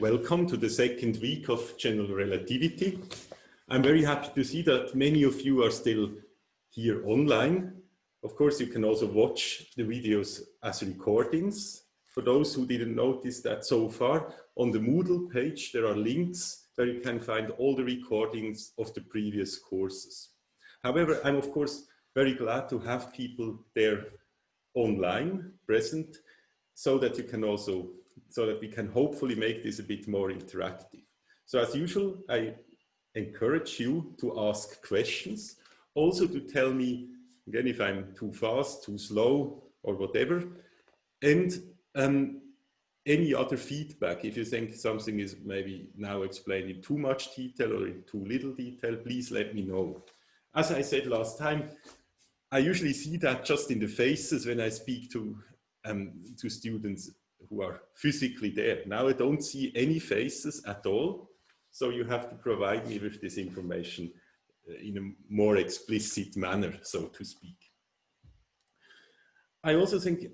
Welcome to the second week of General Relativity. I'm very happy to see that many of you are still here online. Of course, you can also watch the videos as recordings. For those who didn't notice that so far, on the Moodle page, there are links where you can find all the recordings of the previous courses. However, I'm of course very glad to have people there online present so that we can hopefully make this a bit more interactive. So as usual, I encourage you to ask questions, also to tell me, again, if I'm too fast, too slow, or whatever, and any other feedback. If you think something is maybe now explained in too much detail or in too little detail, please let me know. As I said last time, I usually see that just in the faces when I speak to students who are physically there. Now I don't see any faces at all, so you have to provide me with this information in a more explicit manner, so to speak. I also think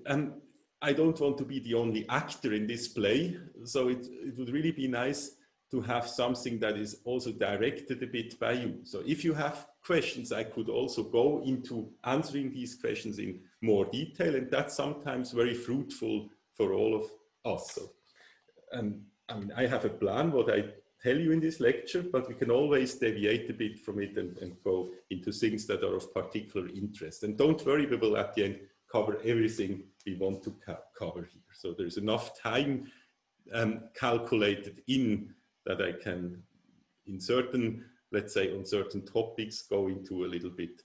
I don't want to be the only actor in this play, so it would really be nice to have something that is also directed a bit by you. So if you have questions, I could also go into answering these questions in more detail, and that's sometimes very fruitful for all of us. So, I mean, I have a plan what I tell you in this lecture, but we can always deviate a bit from it and go into things that are of particular interest. And don't worry, we will at the end cover everything we want to cover here. So there's enough time calculated in that I can, in certain, let's say on certain topics, go into a little bit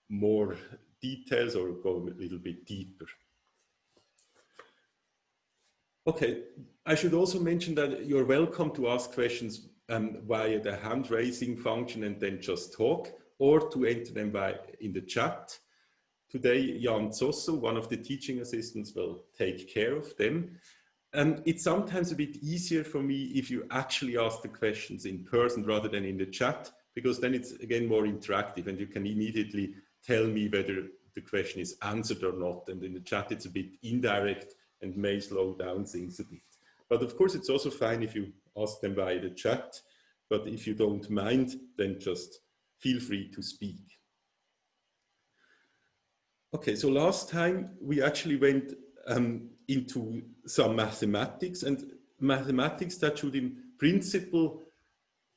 more details or go a little bit deeper. Okay, I should also mention that you're welcome to ask questions via the hand raising function and then just talk, or to enter them in the chat. Today, Jan Zosso, one of the teaching assistants, will take care of them. It's sometimes a bit easier for me if you actually ask the questions in person rather than in the chat, because then it's again more interactive and you can immediately tell me whether the question is answered or not. And in the chat, it's a bit indirect and may slow down things a bit. But of course, it's also fine if you ask them via the chat. But if you don't mind, then just feel free to speak. Okay, so last time we actually went into some mathematics, and mathematics that should in principle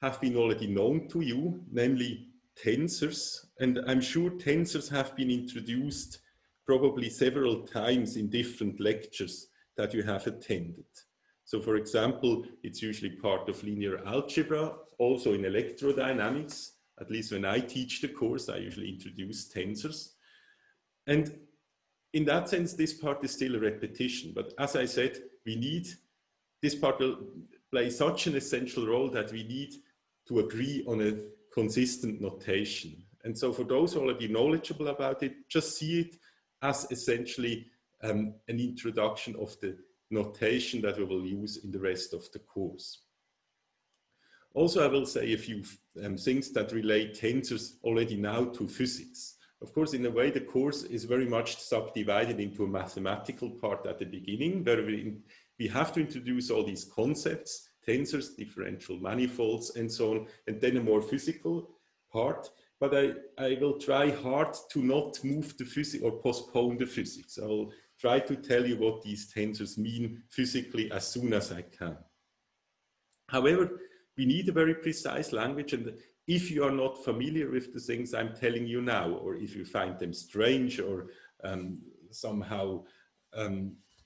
have been already known to you, namely tensors. And I'm sure tensors have been introduced probably several times in different lectures that you have attended. So for example, it's usually part of linear algebra, also in electrodynamics. At least when I teach the course, I usually introduce tensors. And in that sense, this part is still a repetition. But as I said, this part will play such an essential role that we need to agree on a consistent notation. And so for those already knowledgeable about it, just see it as essentially an introduction of the notation that we will use in the rest of the course. Also, I will say a few things that relate tensors already now to physics. Of course, in a way, the course is very much subdivided into a mathematical part at the beginning, where we have to introduce all these concepts, tensors, differential manifolds, and so on, and then a more physical part. But I will try hard to not move the physics or postpone the physics. I will try to tell you what these tensors mean physically as soon as I can. However, we need a very precise language, and if you are not familiar with the things I'm telling you now, or if you find them strange or somehow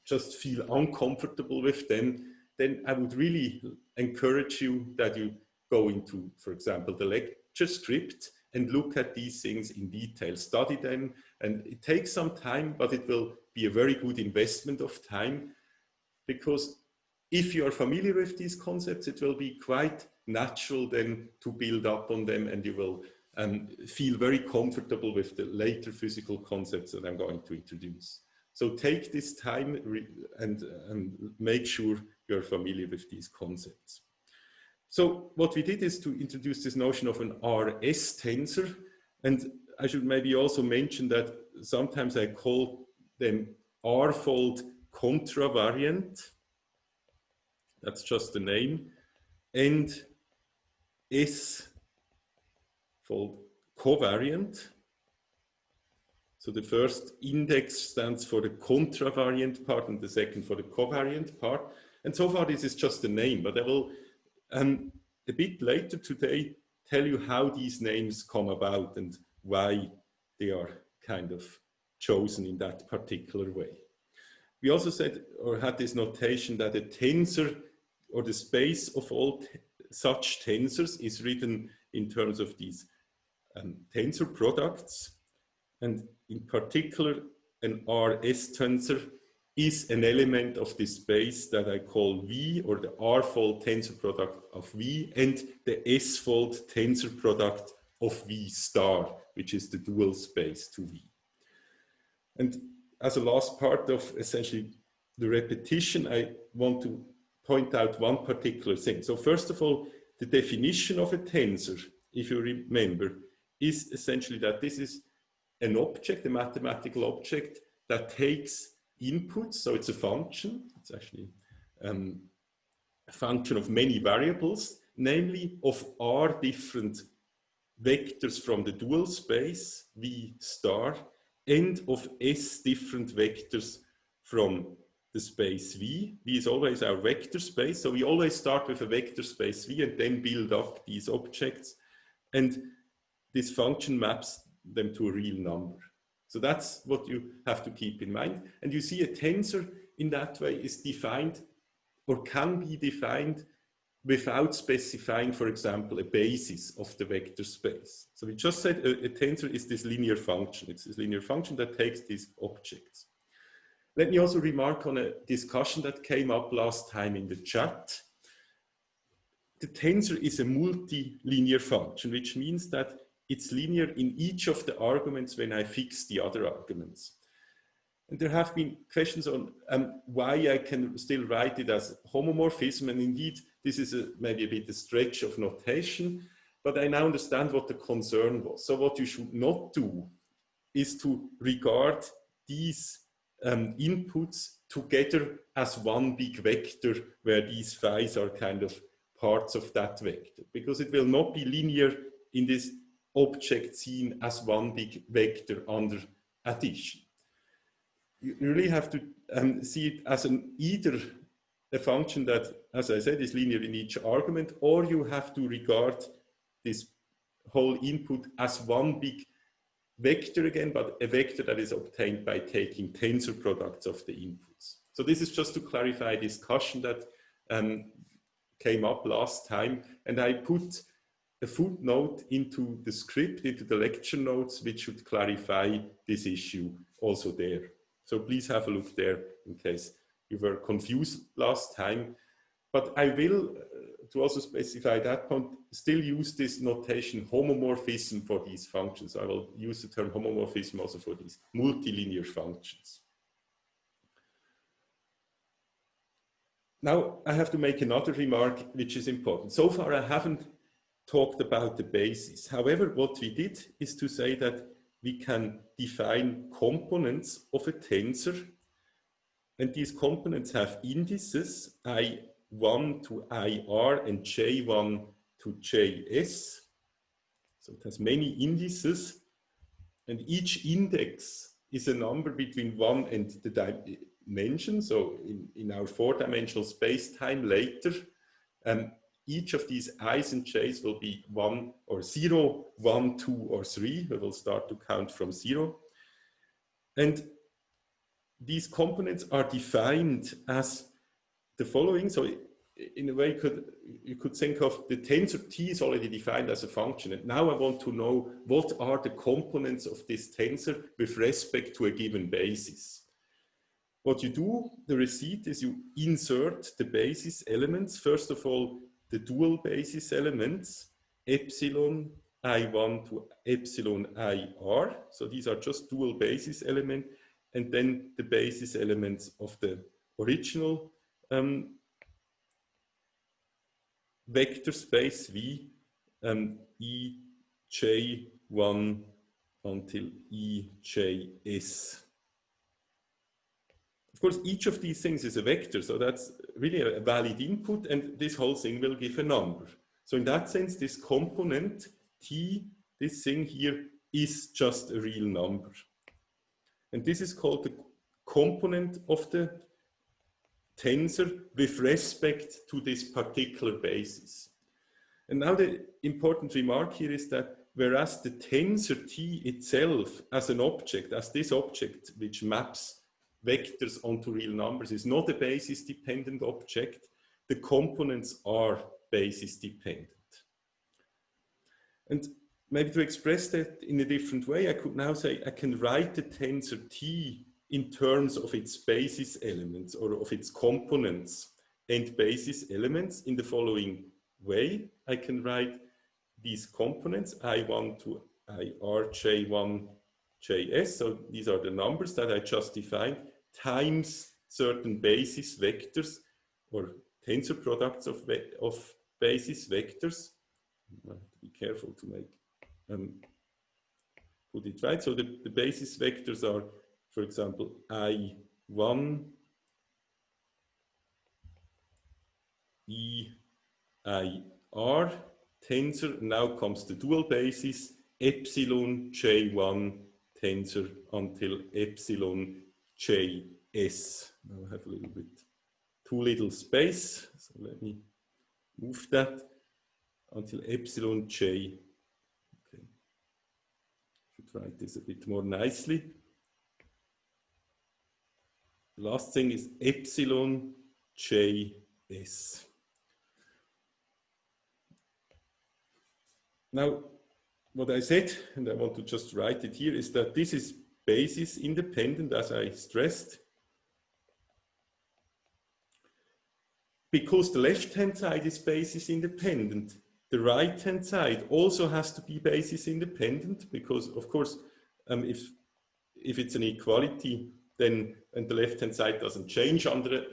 just feel uncomfortable with them, then I would really encourage you that you go into, for example, the lecture script and look at these things in detail, study them. And it takes some time, but it will be a very good investment of time, because if you are familiar with these concepts, it will be quite natural then to build up on them, and you will feel very comfortable with the later physical concepts that I'm going to introduce. So take this time and make sure you're familiar with these concepts. So what we did is to introduce this notion of an RS tensor, and I should maybe also mention that sometimes I call them R-fold contravariant. that's just the name, and S called covariant. So the first index stands for the contravariant part and the second for the covariant part. And so far this is just a name, but I will a bit later today tell you how these names come about and why they are kind of chosen in that particular way. We also said, or had this notation, that a tensor, or the space of all such tensors, is written in terms of these tensor products. And in particular, an RS tensor is an element of this space that I call V, or the R-fold tensor product of V, and the S-fold tensor product of V star, which is the dual space to V. And as a last part of essentially the repetition, I want to point out one particular thing. So first of all, the definition of a tensor, if you remember, is essentially that this is an object, a mathematical object, that takes inputs. So it's a function. It's actually a function of many variables, namely of R different vectors from the dual space, V star, and of S different vectors from the space V. V is always our vector space, so we always start with a vector space V and then build up these objects, and this function maps them to a real number. So that's what you have to keep in mind. And you see a tensor in that way is defined, or can be defined, without specifying, for example, a basis of the vector space. So we just said a tensor is this linear function. It's this linear function that takes these objects. Let me also remark on a discussion that came up last time in the chat. The tensor is a multilinear function, which means that it's linear in each of the arguments when I fix the other arguments. And there have been questions on why I can still write it as homomorphism, and indeed this is maybe a bit a stretch of notation, but I now understand what the concern was. So what you should not do is to regard these inputs together as one big vector where these phi's are kind of parts of that vector, because it will not be linear in this object seen as one big vector under addition. You really have to see it as either a function that, as I said, is linear in each argument, or you have to regard this whole input as one big vector again, but a vector that is obtained by taking tensor products of the inputs. So this is just to clarify a discussion that came up last time, and I put a footnote into the script, into the lecture notes, which should clarify this issue also there. So please have a look there in case you were confused last time. But I will, to also specify that point, still use this notation homomorphism for these functions. I will use the term homomorphism also for these multilinear functions. Now I have to make another remark which is important. So far I haven't talked about the basis. However, what we did is to say that we can define components of a tensor, and these components have indices I1 to IR and J1 to JS. So it has many indices, and each index is a number between 1 and the dimension. So in our four-dimensional space-time later, each of these i's and j's will be 1 or 0, 1, 2, or 3. We will start to count from 0. And these components are defined as the following. So in a way, you could think of the tensor T is already defined as a function. And now I want to know what are the components of this tensor with respect to a given basis. What you do, the receipt, is you insert the basis elements. First of all, the dual basis elements, epsilon I1 to epsilon IR. So these are just dual basis elements. And then the basis elements of the original vector space V, EJ1 until EJS. Of course, each of these things is a vector, so that's really a valid input, and this whole thing will give a number. So in that sense, this component t, this thing here, is just a real number. And this is called the component of the tensor with respect to this particular basis. And now the important remark here is that whereas the tensor t itself as an object, as this object which maps vectors onto real numbers, is not a basis dependent object, the components are basis dependent. And maybe to express that in a different way, I could now say I can write the tensor t in terms of its basis elements or of its components and basis elements in the following way. I can write these components I1 to IRJ1 JS, so these are the numbers that I just defined, times certain basis vectors or tensor products of basis vectors. I have to be careful to make put it right. So the basis vectors are, for example, I1, EIR tensor. Now comes the dual basis, epsilon J1 tensor until epsilon JS. Now I have a little bit too little space, so let me move that until epsilon J. Okay. Should write this a bit more nicely. The last thing is epsilon JS. Now, what I said, and I want to just write it here, is that this is basis independent, as I stressed, because the left-hand side is basis independent. The right-hand side also has to be basis independent, because, of course, if it's an equality, then and the left-hand side doesn't change under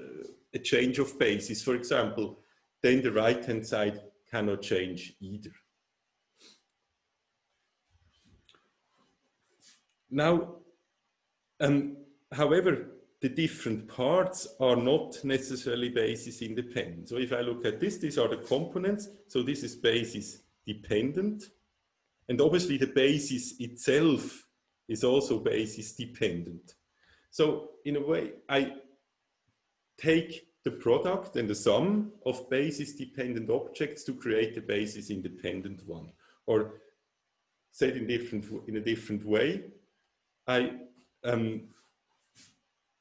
a change of basis, for example, then the right-hand side cannot change either. Now, however, the different parts are not necessarily basis independent. So if I look at this, these are the components. So this is basis dependent. And obviously the basis itself is also basis dependent. So in a way, I take the product and the sum of basis dependent objects to create a basis independent one. Or said in a different way, I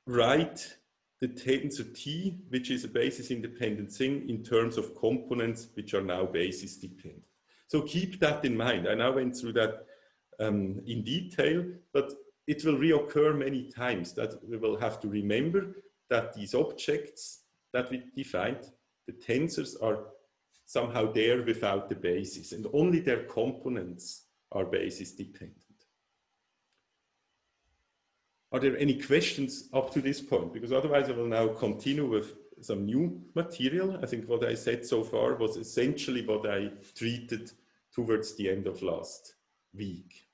write the tensor T, which is a basis independent thing, in terms of components which are now basis dependent. So keep that in mind. I now went through that in detail, but it will reoccur many times that we will have to remember that these objects that we defined, the tensors, are somehow there without the basis, and only their components are basis dependent. Are there any questions up to this point? Because otherwise I will now continue with some new material. I think what I said so far was essentially what I treated towards the end of last week.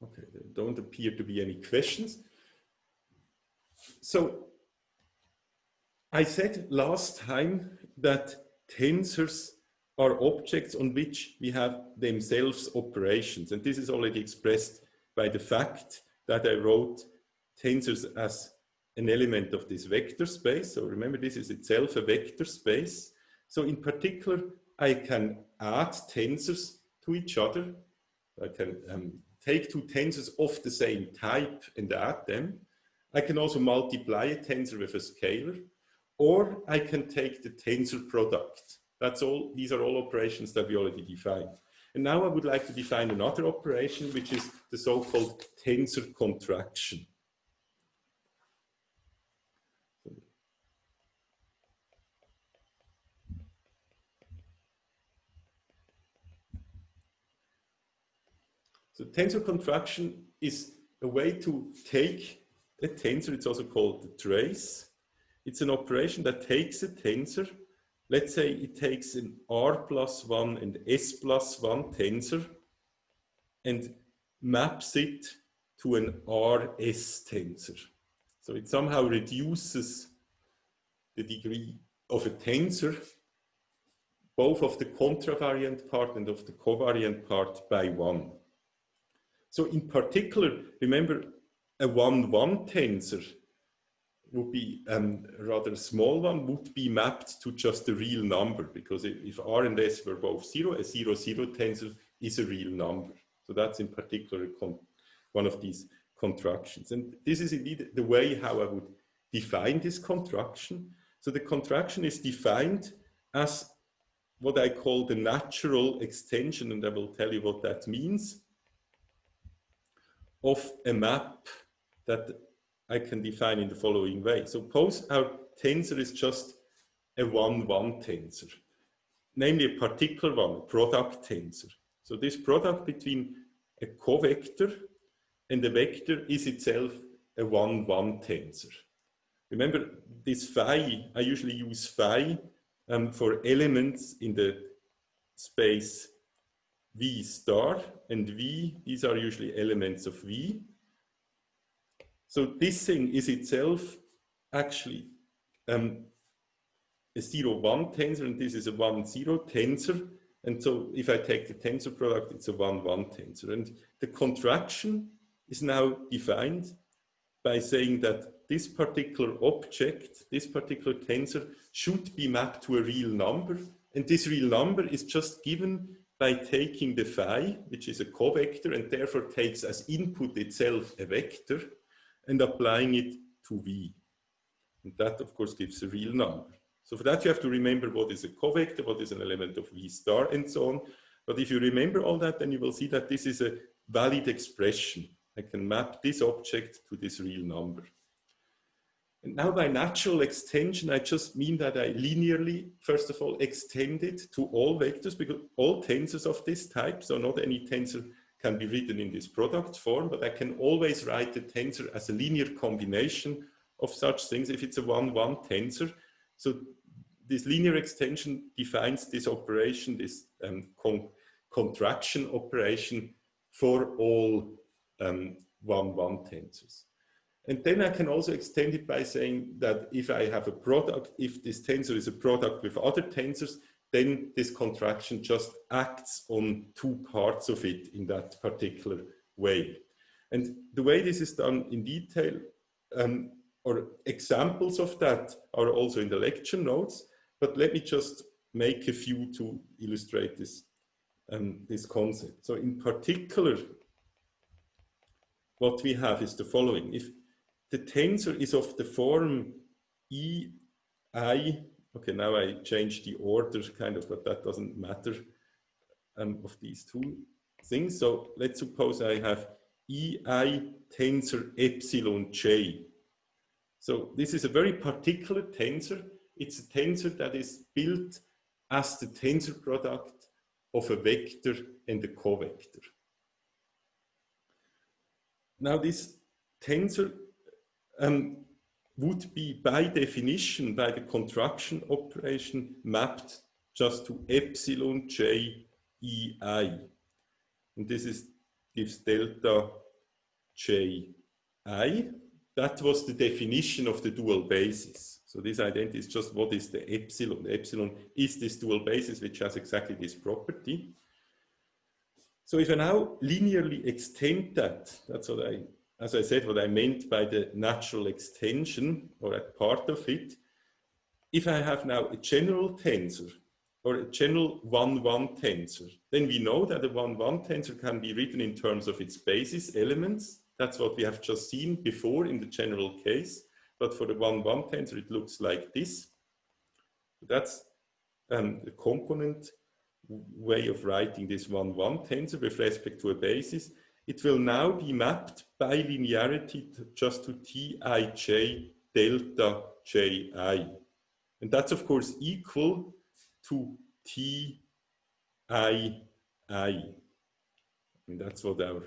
Okay, there don't appear to be any questions. So I said last time that tensors are objects on which we have themselves operations. And this is already expressed by the fact that I wrote tensors as an element of this vector space. So remember, this is itself a vector space. So in particular, I can add tensors to each other. I can take two tensors of the same type and add them. I can also multiply a tensor with a scalar, or I can take the tensor product. That's all. These are all operations that we already defined. And now I would like to define another operation, which is the so-called tensor contraction. So tensor contraction is a way to take a tensor. It's also called the trace. It's an operation that takes a tensor. Let's say it takes an R+1 and S+1 tensor, and maps it to an RS tensor. So it somehow reduces the degree of a tensor, both of the contravariant part and of the covariant part, by 1. So in particular, remember, a 1-1 tensor would be a rather small one, would be mapped to just a real number, because if R and S were both 0, a 0-0 tensor is a real number. So that's in particular one of these contractions. And this is indeed the way how I would define this contraction. So the contraction is defined as what I call the natural extension, and I will tell you what that means, of a map that I can define in the following way. Suppose our tensor is just a 1-1 tensor, namely a particular one, a product tensor. So this product between a covector and a vector is itself a 1-1 tensor. Remember this phi, I usually use phi for elements in the space V star and V, these are usually elements of V. So this thing is itself actually a 0-1 tensor, and this is a 1-0 tensor. And so if I take the tensor product, it's a 1-1 tensor. And the contraction is now defined by saying that this particular object, this particular tensor, should be mapped to a real number. And this real number is just given by taking the phi, which is a covector, and therefore takes as input itself a vector, and applying it to V. And that, of course, gives a real number. So for that, you have to remember what is a covector, what is an element of V star, and so on. But if you remember all that, then you will see that this is a valid expression. I can map this object to this real number. And now by natural extension, I just mean that I linearly, first of all, extend it to all vectors, because all tensors of this type, so not any tensor can be written in this product form, but I can always write the tensor as a linear combination of such things if it's a 1-1 tensor. So this linear extension defines this operation, this contraction operation for all 1-1 tensors. And then I can also extend it by saying that if I have a product, if this tensor is a product with other tensors, then this contraction just acts on two parts of it in that particular way. And the way this is done in detail, or examples of that, are also in the lecture notes, but let me just make a few to illustrate this, this concept. So in particular, what we have is the following. If the tensor is of the form EI, okay, now I changed the order kind of, but that doesn't matter, of these two things. So let's suppose I have EI tensor epsilon j. So this is a very particular tensor. It's a tensor that is built as the tensor product of a vector and a covector. Now this tensor would be by definition, by the contraction operation, mapped just to epsilon j ei. And this gives delta j I. That was the definition of the dual basis. So this identity is just what is the epsilon. The epsilon is this dual basis which has exactly this property. So if I now linearly extend that, that's what as I said, what I meant by the natural extension, or a part of it. If I have now a general tensor, or a general 1-1 tensor, then we know that a 1-1 tensor can be written in terms of its basis elements. That's what we have just seen before in the general case. But for the 1-1 tensor, it looks like this. That's the component way of writing this 1-1 tensor with respect to a basis. It will now be mapped by linearity just to Tij delta Ji. And that's of course equal to Tii. And that's what our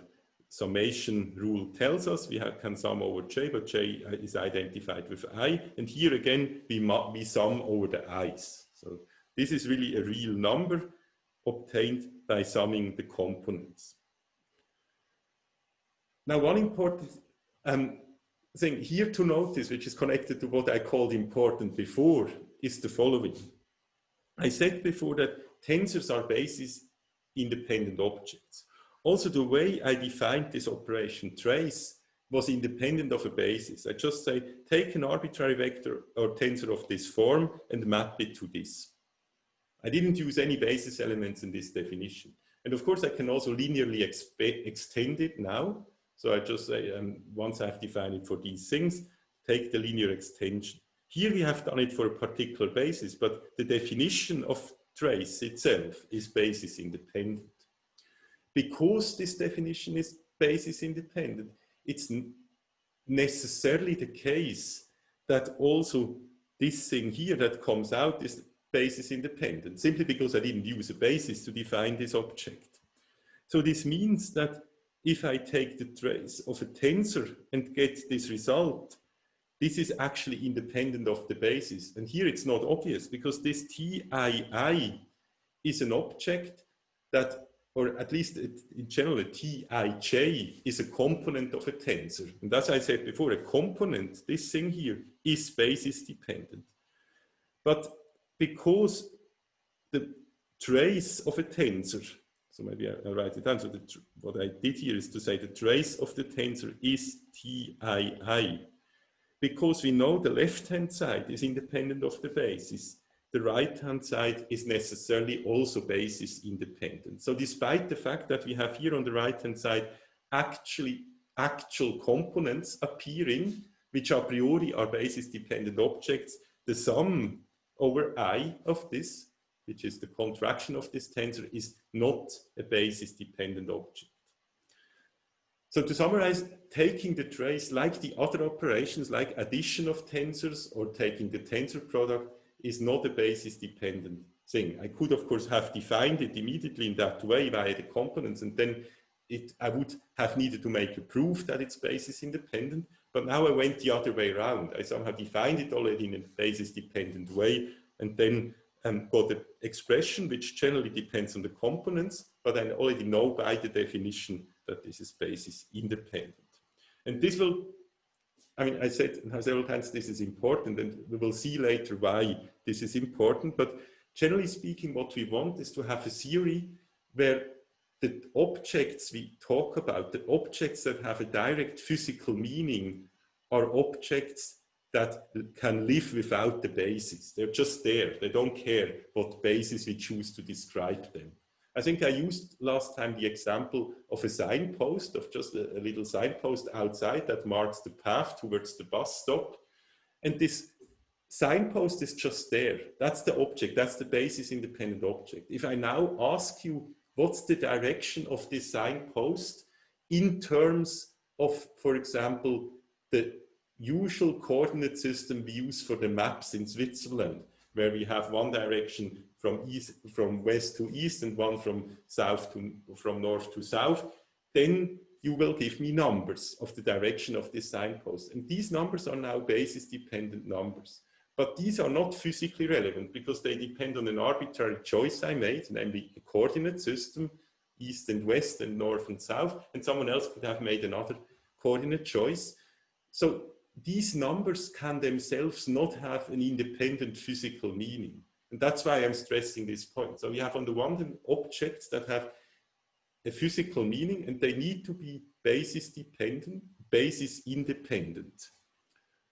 summation rule tells us. We can sum over J, but J is identified with I. And here again, we sum over the I's. So this is really a real number obtained by summing the components. Now, one important thing here to notice, which is connected to what I called important before, is the following. I said before that tensors are basis-independent objects. Also, the way I defined this operation trace was independent of a basis. I just say, take an arbitrary vector or tensor of this form and map it to this. I didn't use any basis elements in this definition. And of course, I can also linearly extend it now. So I just say, once I've defined it for these things, take the linear extension. Here we have done it for a particular basis, but the definition of trace itself is basis independent. Because this definition is basis independent, it's necessarily the case that also this thing here that comes out is basis independent, simply because I didn't use a basis to define this object. So this means that if I take the trace of a tensor and get this result, this is actually independent of the basis. And here it's not obvious because this TII is an object that, or at least in general, a TIJ is a component of a tensor. And as I said before, a component, this thing here, is basis dependent. But because the trace of a tensor, so maybe I'll write it down. So what I did here is to say the trace of the tensor is TII. Because we know the left-hand side is independent of the basis, the right-hand side is necessarily also basis independent. So despite the fact that we have here on the right-hand side actual components appearing, which a priori are basis-dependent objects, the sum over I of this, which is the contraction of this tensor, is not a basis-dependent object. So to summarize, taking the trace like the other operations, like addition of tensors or taking the tensor product, is not a basis-dependent thing. I could, of course, have defined it immediately in that way via the components, and then I would have needed to make a proof that it's basis-independent, but now I went the other way around. I somehow defined it already in a basis-dependent way, and then got an expression which generally depends on the components, but I already know by the definition that this is basis independent. And this will, I mean, I said several times this is important, and we will see later why this is important, but generally speaking, what we want is to have a theory where the objects we talk about, the objects that have a direct physical meaning, are objects that can live without the basis. They're just there. They don't care what basis we choose to describe them. I think I used last time the example of a signpost, of just a little signpost outside that marks the path towards the bus stop. And this signpost is just there. That's the object. That's the basis independent object. If I now ask you, what's the direction of this signpost in terms of, for example, the usual coordinate system we use for the maps in Switzerland, where we have one direction from west to east and one from north to south, then you will give me numbers of the direction of this signpost. And these numbers are now basis dependent numbers. But these are not physically relevant because they depend on an arbitrary choice I made, namely a coordinate system, east and west and north and south, and someone else could have made another coordinate choice. So these numbers can themselves not have an independent physical meaning. And that's why I'm stressing this point. So we have on the one hand objects that have a physical meaning, and they need to be basis dependent, basis independent.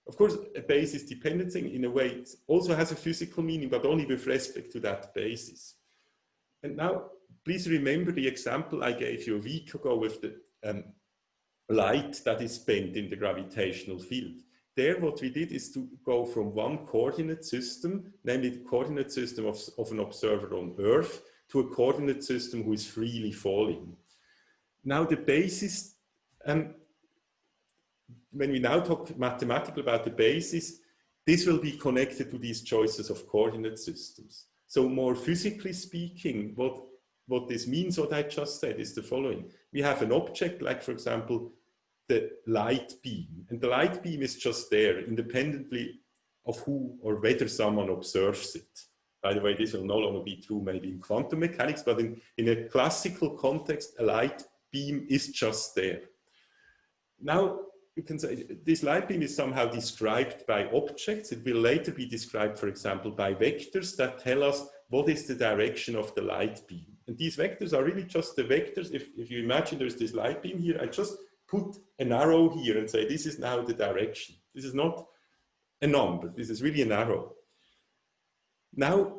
Of course, a basis dependent thing in a way also has a physical meaning, but only with respect to that basis. And now, please remember the example I gave you a week ago with the light that is spent in the gravitational field. There, what we did is to go from one coordinate system, namely the coordinate system of an observer on Earth, to a coordinate system who is freely falling. Now, the basis, when we now talk mathematically about the basis, this will be connected to these choices of coordinate systems. So more physically speaking, what this means, what I just said, is the following. We have an object like, for example, the light beam. And the light beam is just there, independently of who or whether someone observes it. By the way, this will no longer be true maybe in quantum mechanics, but in a classical context, a light beam is just there. now you can say this light beam is somehow described by objects. It will later be described, for example, by vectors that tell us what is the direction of the light beam. And these vectors are really just the vectors. If you imagine there's this light beam here, I just put an arrow here and say this is now the direction. This is not a number. This is really an arrow. Now,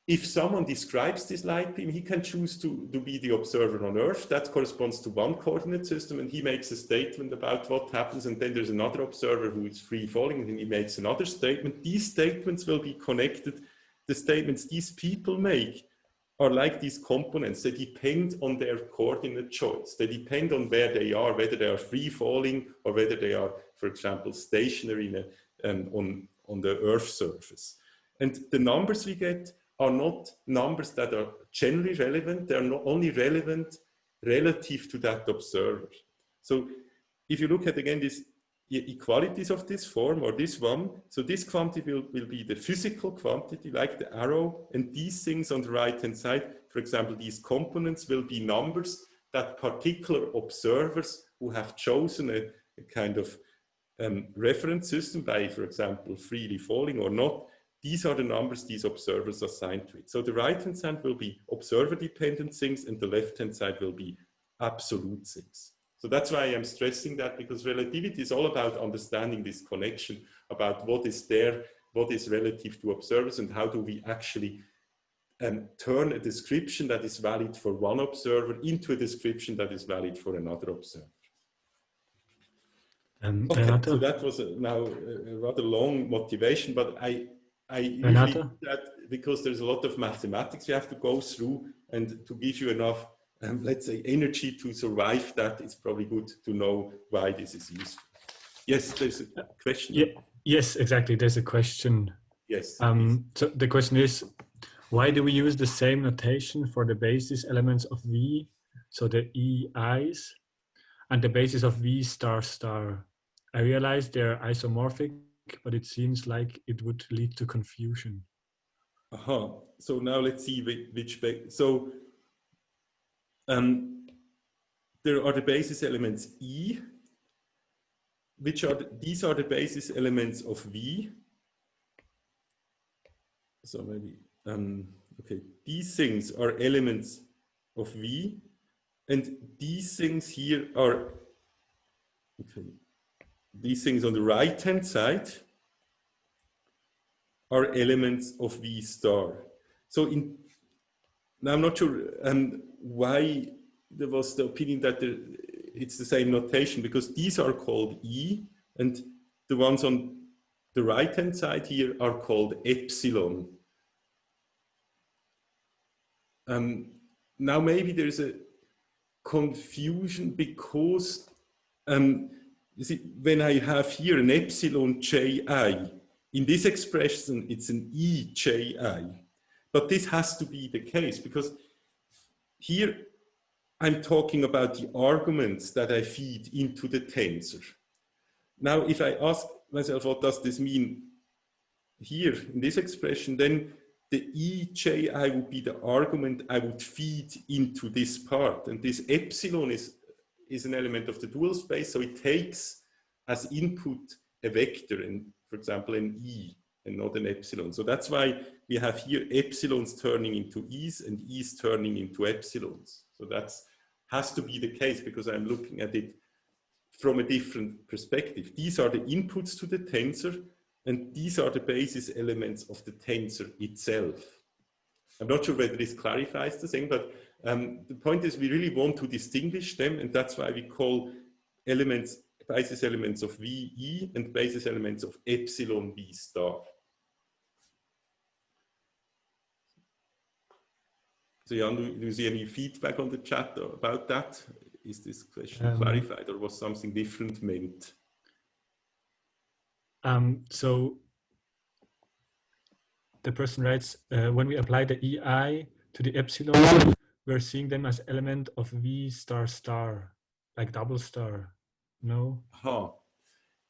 if someone describes this light beam, he can choose to be the observer on Earth. That corresponds to one coordinate system, and he makes a statement about what happens, and then there's another observer who is free falling, and he makes another statement. These statements will be connected. The statements these people make are like these components. They depend on their coordinate choice. They depend on where they are, whether they are free falling or whether they are, for example, stationary on the Earth surface. And the numbers we get are not numbers that are generally relevant. They are not only relevant relative to that observer. So if you look at, again, these equalities of this form or this one, so this quantity will be the physical quantity, like the arrow, and these things on the right-hand side, for example, these components will be numbers that particular observers who have chosen a kind of reference system by, for example, freely falling or not, these are the numbers these observers assign to it. So the right-hand side will be observer-dependent things, and the left-hand side will be absolute things. So that's why I'm stressing that, because relativity is all about understanding this connection, about what is there, what is relative to observers, and how do we actually turn a description that is valid for one observer into a description that is valid for another observer. Okay, Renato? so that was now a rather long motivation, but I usually do that because there's a lot of mathematics you have to go through, and to give you enough, let's say, energy to survive that, it's probably good to know why this is useful. Yes, there's a question. Yeah, yes, exactly. There's a question. Yes. So the question is, why do we use the same notation for the basis elements of V, so the EIs, and the basis of V star star? I realize they're isomorphic, but it seems like it would lead to confusion. So now let's see which so there are the basis elements E, which are these are the basis elements of V. So maybe okay, these things are elements of V, and these things here are okay. These things on the right-hand side are elements of V star. So now I'm not sure why there was the opinion that it's the same notation, because these are called E, and the ones on the right-hand side here are called epsilon. Now maybe there's a confusion because you see, when I have here an epsilon ji, in this expression it's an eji, but this has to be the case because here I'm talking about the arguments that I feed into the tensor. Now if I ask myself what does this mean here in this expression, then the eji would be the argument I would feed into this part, and this epsilon is an element of the dual space, so it takes as input a vector, and for example an E and not an epsilon. So that's why we have here epsilons turning into E's and E's turning into epsilons. So that has to be the case because I'm looking at it from a different perspective. These are the inputs to the tensor, and these are the basis elements of the tensor itself. I'm not sure whether this clarifies the thing, but the point is we really want to distinguish them, and that's why we call elements, basis elements of VE and basis elements of epsilon V star. So Jan, do you see any feedback on the chat about that? Is this question clarified, or was something different meant? So the person writes, when we apply the EI to the epsilon, we're seeing them as element of V star star, like double star, no?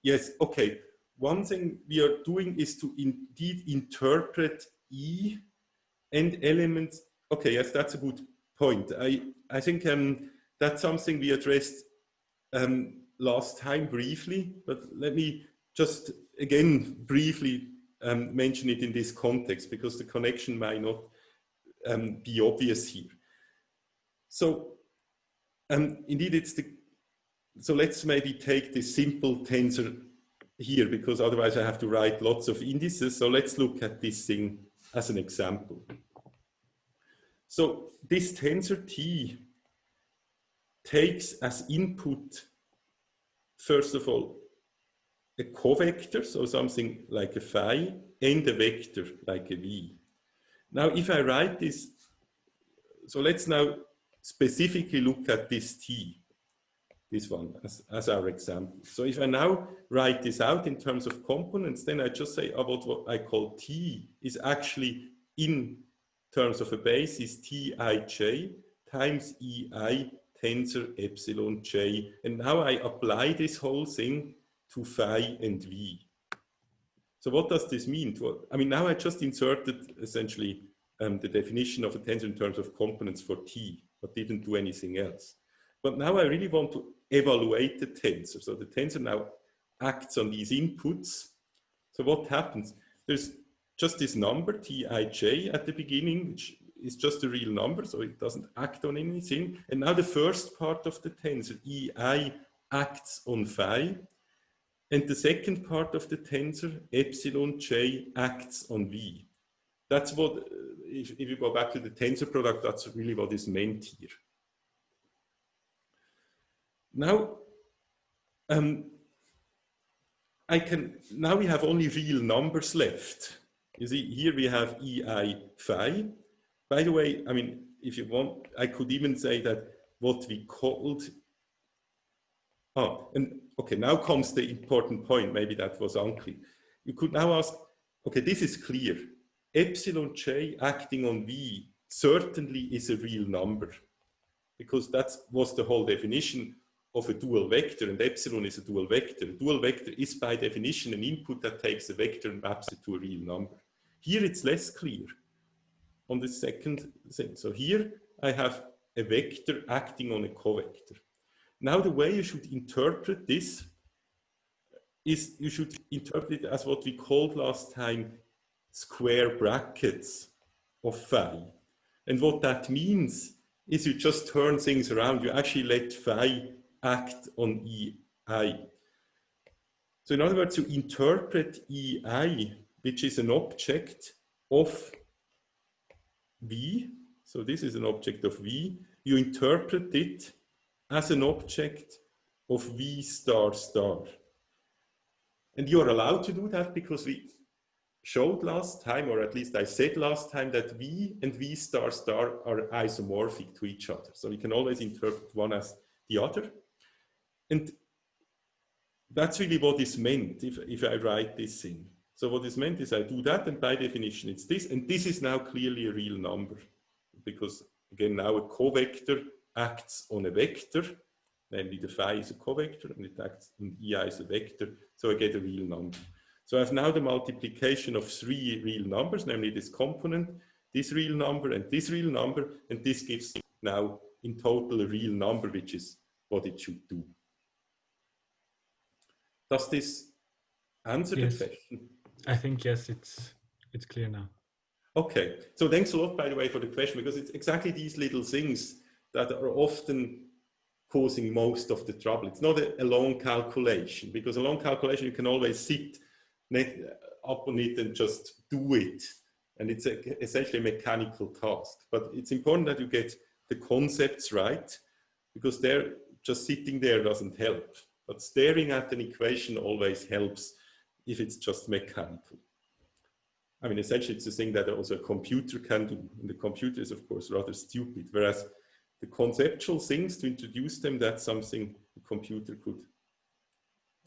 Yes, okay. One thing we are doing is to indeed interpret E and elements. Okay, yes, that's a good point. I think that's something we addressed last time briefly, but let me just again briefly mention it in this context, because the connection might not be obvious here. So indeed, it's the, so let's maybe take this simple tensor here, because otherwise I have to write lots of indices. So let's look at this thing as an example. So this tensor T takes as input, first of all, a covector, so something like a phi, and a vector like a v. Now, if I write this, so let's now specifically look at this T, this one, as our example. So if I now write this out in terms of components, then I just say about what I call T is actually in terms of a base is Tij times Ei tensor epsilon j. And now I apply this whole thing to phi and v. So what does this mean? I mean, now I just inserted essentially the definition of a tensor in terms of components for T, but didn't do anything else. But now I really want to evaluate the tensor. So the tensor now acts on these inputs. So what happens? There's just this number, Tij, at the beginning, which is just a real number, so it doesn't act on anything. And now the first part of the tensor, Ei, acts on phi. And the second part of the tensor, epsilon j, acts on v. That's what, if you go back to the tensor product, that's really what is meant here. Now, now we have only real numbers left. You see, here we have Ei phi. By the way, I mean, if you want, I could even say that what we called, and okay, now comes the important point, maybe that was unclear. You could now ask, okay, this is clear. Epsilon j acting on v certainly is a real number, because that was the whole definition of a dual vector, and epsilon is a dual vector. A dual vector is by definition an input that takes a vector and maps it to a real number. Here it's less clear on the second thing. So here I have a vector acting on a covector. Now the way you should interpret this is you should interpret it as what we called last time square brackets of phi. And what that means is you just turn things around. You actually let phi act on Ei. So in other words, you interpret Ei, which is an object of v. So this is an object of v. You interpret it as an object of v star star. And you're allowed to do that because we showed last time, or at least I said last time, that v and v star star are isomorphic to each other. So we can always interpret one as the other. And that's really what is meant if I write this thing. So what is meant is I do that, and by definition it's this, and this is now clearly a real number, because again now a covector acts on a vector, namely the phi is a covector, and it acts on Ei as a vector, so I get a real number. So I have now the multiplication of three real numbers, namely this component, this real number, and this real number, and this gives now in total a real number, which is what it should do. Does this answer the question? I think yes, it's clear now. Okay, so thanks a lot, by the way, for the question, because it's exactly these little things that are often causing most of the trouble. It's not a long calculation, because a long calculation you can always sit up on it and just do it, and it's essentially a mechanical task. But it's important that you get the concepts right, because they're just sitting there doesn't help. But staring at an equation always helps if it's just mechanical. I mean, essentially, it's a thing that also a computer can do. And the computer is, of course, rather stupid. Whereas the conceptual things, to introduce them, that's something the computer could,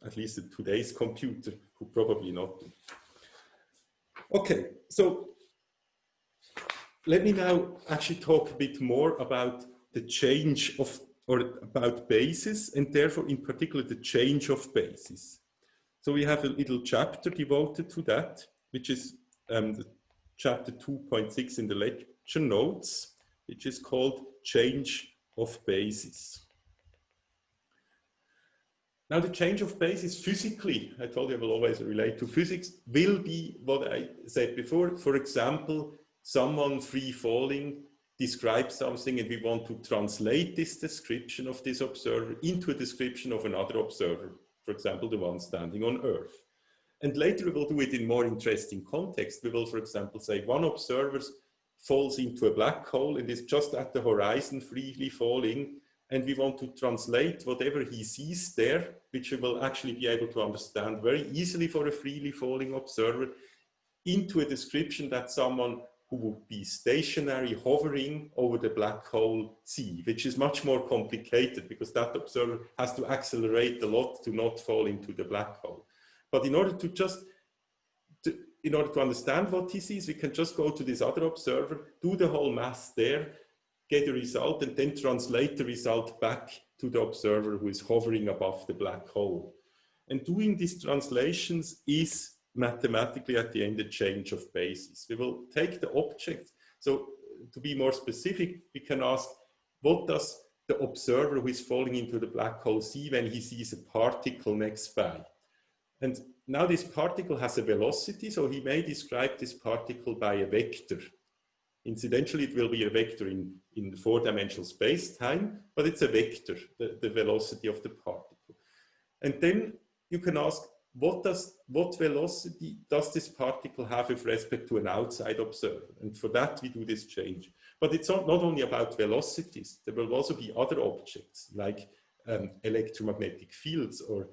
at least today's computer, could probably not do. Okay, so let me now actually talk a bit more about the change of, or about bases, and therefore in particular the change of bases. So we have a little chapter devoted to that, which is the chapter 2.6 in the lecture notes, which is called Change of Bases. Now the change of basis physically, I told you I will always relate to physics, will be what I said before. For example, someone free falling describes something and we want to translate this description of this observer into a description of another observer, for example, the one standing on Earth. And later we will do it in more interesting context. We will, for example, say one observer falls into a black hole and is just at the horizon freely falling, and we want to translate whatever he sees there, which we will actually be able to understand very easily for a freely falling observer, into a description that someone who would be stationary hovering over the black hole sees, which is much more complicated because that observer has to accelerate a lot to not fall into the black hole. But in order to understand what he sees, we can just go to this other observer, do the whole math there, get a result, and then translate the result back to the observer who is hovering above the black hole. And doing these translations is mathematically at the end a change of basis. We will take the object. So to be more specific, we can ask, what does the observer who is falling into the black hole see when he sees a particle next by? And now this particle has a velocity, so he may describe this particle by a vector. Incidentally, it will be a vector in the four-dimensional space-time, but it's a vector, the velocity of the particle. And then you can ask, what velocity does this particle have with respect to an outside observer? And for that, we do this change. But it's not only about velocities. There will also be other objects, like electromagnetic fields or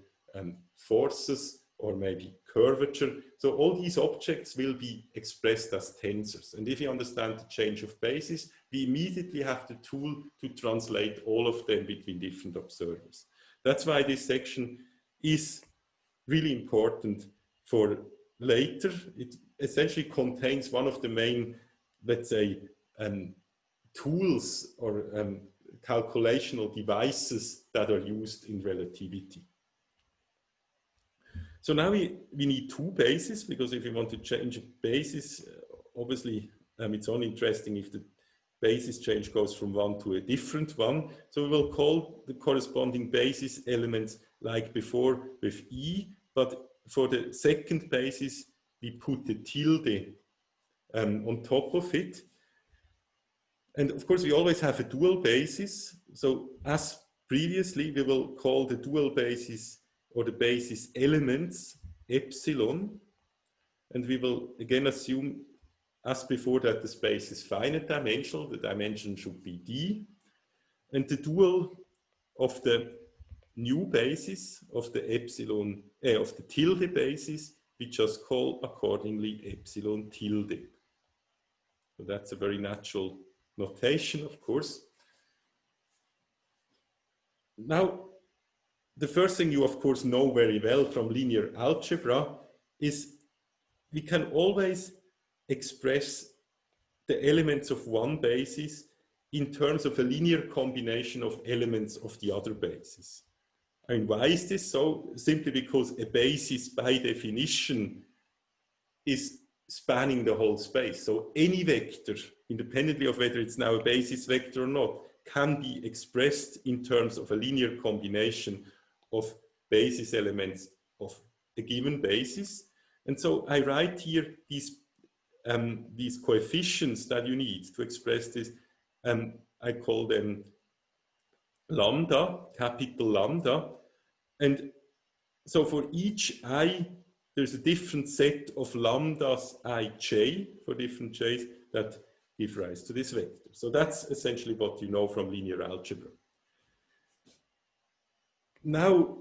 forces, or maybe curvature. So all these objects will be expressed as tensors. And if you understand the change of basis, we immediately have the tool to translate all of them between different observers. That's why this section is really important for later. It essentially contains one of the main, let's say, tools or calculational devices that are used in relativity. So now we need two bases, because if we want to change a basis, obviously it's only interesting if the basis change goes from one to a different one. So we will call the corresponding basis elements like before with E, but for the second basis, we put the tilde on top of it. And of course, we always have a dual basis. So as previously, we will call the dual basis or the basis elements epsilon, and we will again assume as before that the space is finite dimensional, the dimension should be D, and the dual of the new basis of the epsilon, of the tilde basis, we just call accordingly epsilon tilde. So that's a very natural notation, of course. Now, the first thing you, of course, know very well from linear algebra is we can always express the elements of one basis in terms of a linear combination of elements of the other basis. And why is this so? Simply because a basis, by definition, is spanning the whole space. So any vector, independently of whether it's now a basis vector or not, can be expressed in terms of a linear combination of basis elements of a given basis. And so I write here these coefficients that you need to express this. I call them lambda, capital lambda. And so for each I, there's a different set of lambdas ij for different j's that give rise to this vector. So that's essentially what you know from linear algebra. Now,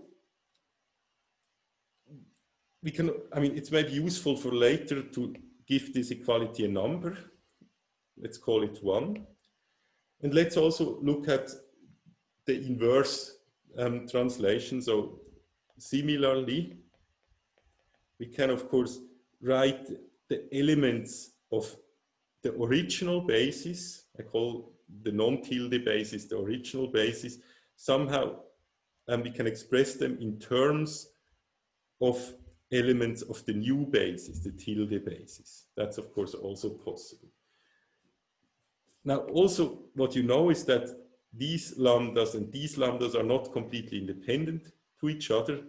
we can, it's maybe useful for later to give this equality a number. Let's call it 1. And let's also look at the inverse translation. So similarly, we can, of course, write the elements of the original basis. I call the non-tilde basis the original basis. Somehow, we can express them in terms of elements of the new basis, the tilde basis. That's, of course, also possible. Now, also, what you know is that these lambdas and these lambdas are not completely independent to each other.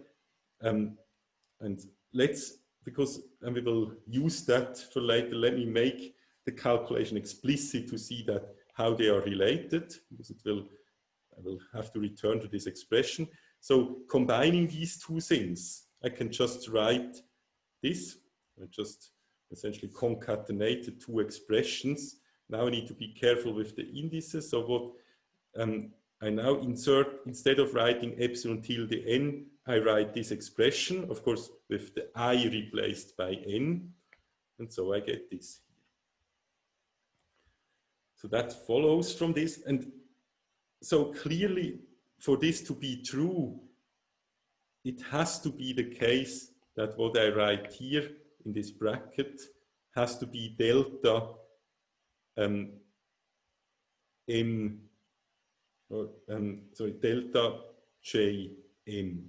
And let's, because we will use that for later, let me make the calculation explicit to see that how they are related, because I will have to return to this expression. So combining these two things, I can just write this. I just essentially concatenate the two expressions. Now I need to be careful with the indices. So what I now insert, instead of writing epsilon tilde n, I write this expression, of course, with the I replaced by n. And so I get this here. So that follows from this. And so clearly, for this to be true, it has to be the case that what I write here in this bracket has to be delta delta Jm.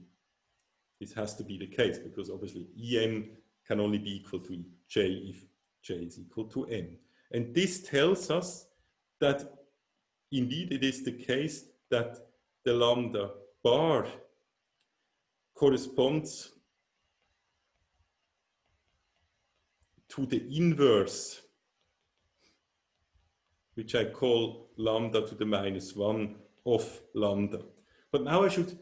This has to be the case because obviously En can only be equal to J if J is equal to N. And this tells us that indeed it is the case that the lambda bar corresponds to the inverse, which I call lambda to the -1 of lambda. But now I should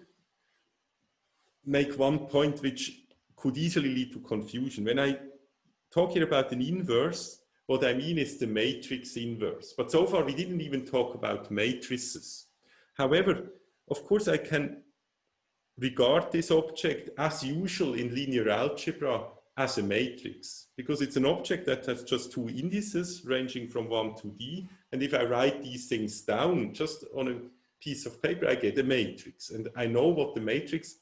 make one point which could easily lead to confusion. When I talk here about an inverse, what I mean is the matrix inverse. But so far we didn't even talk about matrices. However, of course I can regard this object as usual in linear algebra as a matrix, because it's an object that has just two indices ranging from 1 to d. And if I write these things down just on a piece of paper, I get a matrix. And I know what the matrix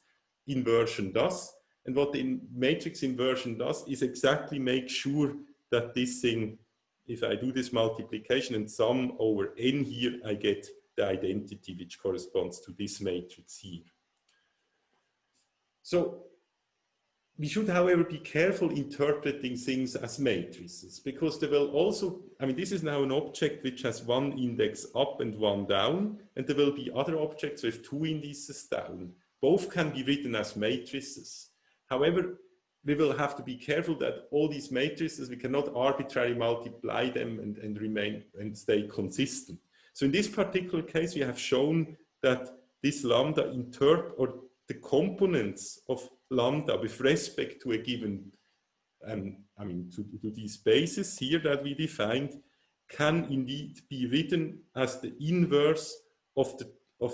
inversion does. And what the matrix inversion does is exactly make sure that this thing, if I do this multiplication and sum over n here, I get the identity which corresponds to this matrix here. So we should, however, be careful interpreting things as matrices, because there will also, I mean, this is now an object which has one index up and one down, and there will be other objects with two indices down. Both can be written as matrices. However, we will have to be careful that all these matrices, we cannot arbitrarily multiply them and remain and stay consistent. So in this particular case, we have shown that this lambda or the components of lambda with respect to a given, to these bases here that we defined, can indeed be written as the inverse of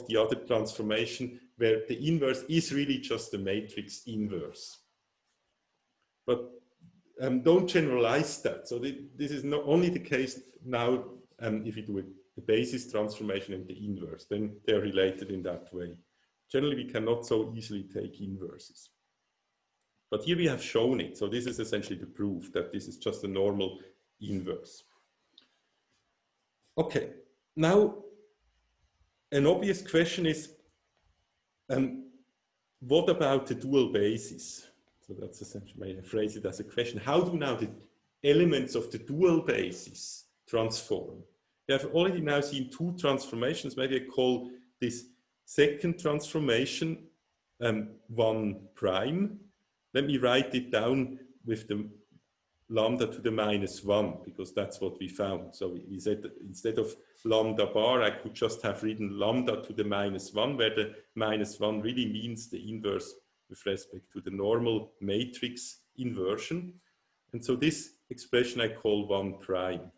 the other transformation, where the inverse is really just the matrix inverse. But don't generalize that. So this is not only the case now if you do the basis transformation and the inverse, then they're related in that way. Generally, we cannot so easily take inverses. But here we have shown it. So this is essentially the proof that this is just a normal inverse. Okay, now an obvious question is, what about the dual basis? So that's essentially, I phrase it as a question. How do now the elements of the dual basis transform? We have already now seen two transformations. Maybe I call this second transformation 1 prime. Let me write it down with the lambda to the -1, because that's what we found. So we said that instead of lambda bar, I could just have written lambda to the -1, where the -1 really means the inverse with respect to the normal matrix inversion. And so this expression I call 1 prime.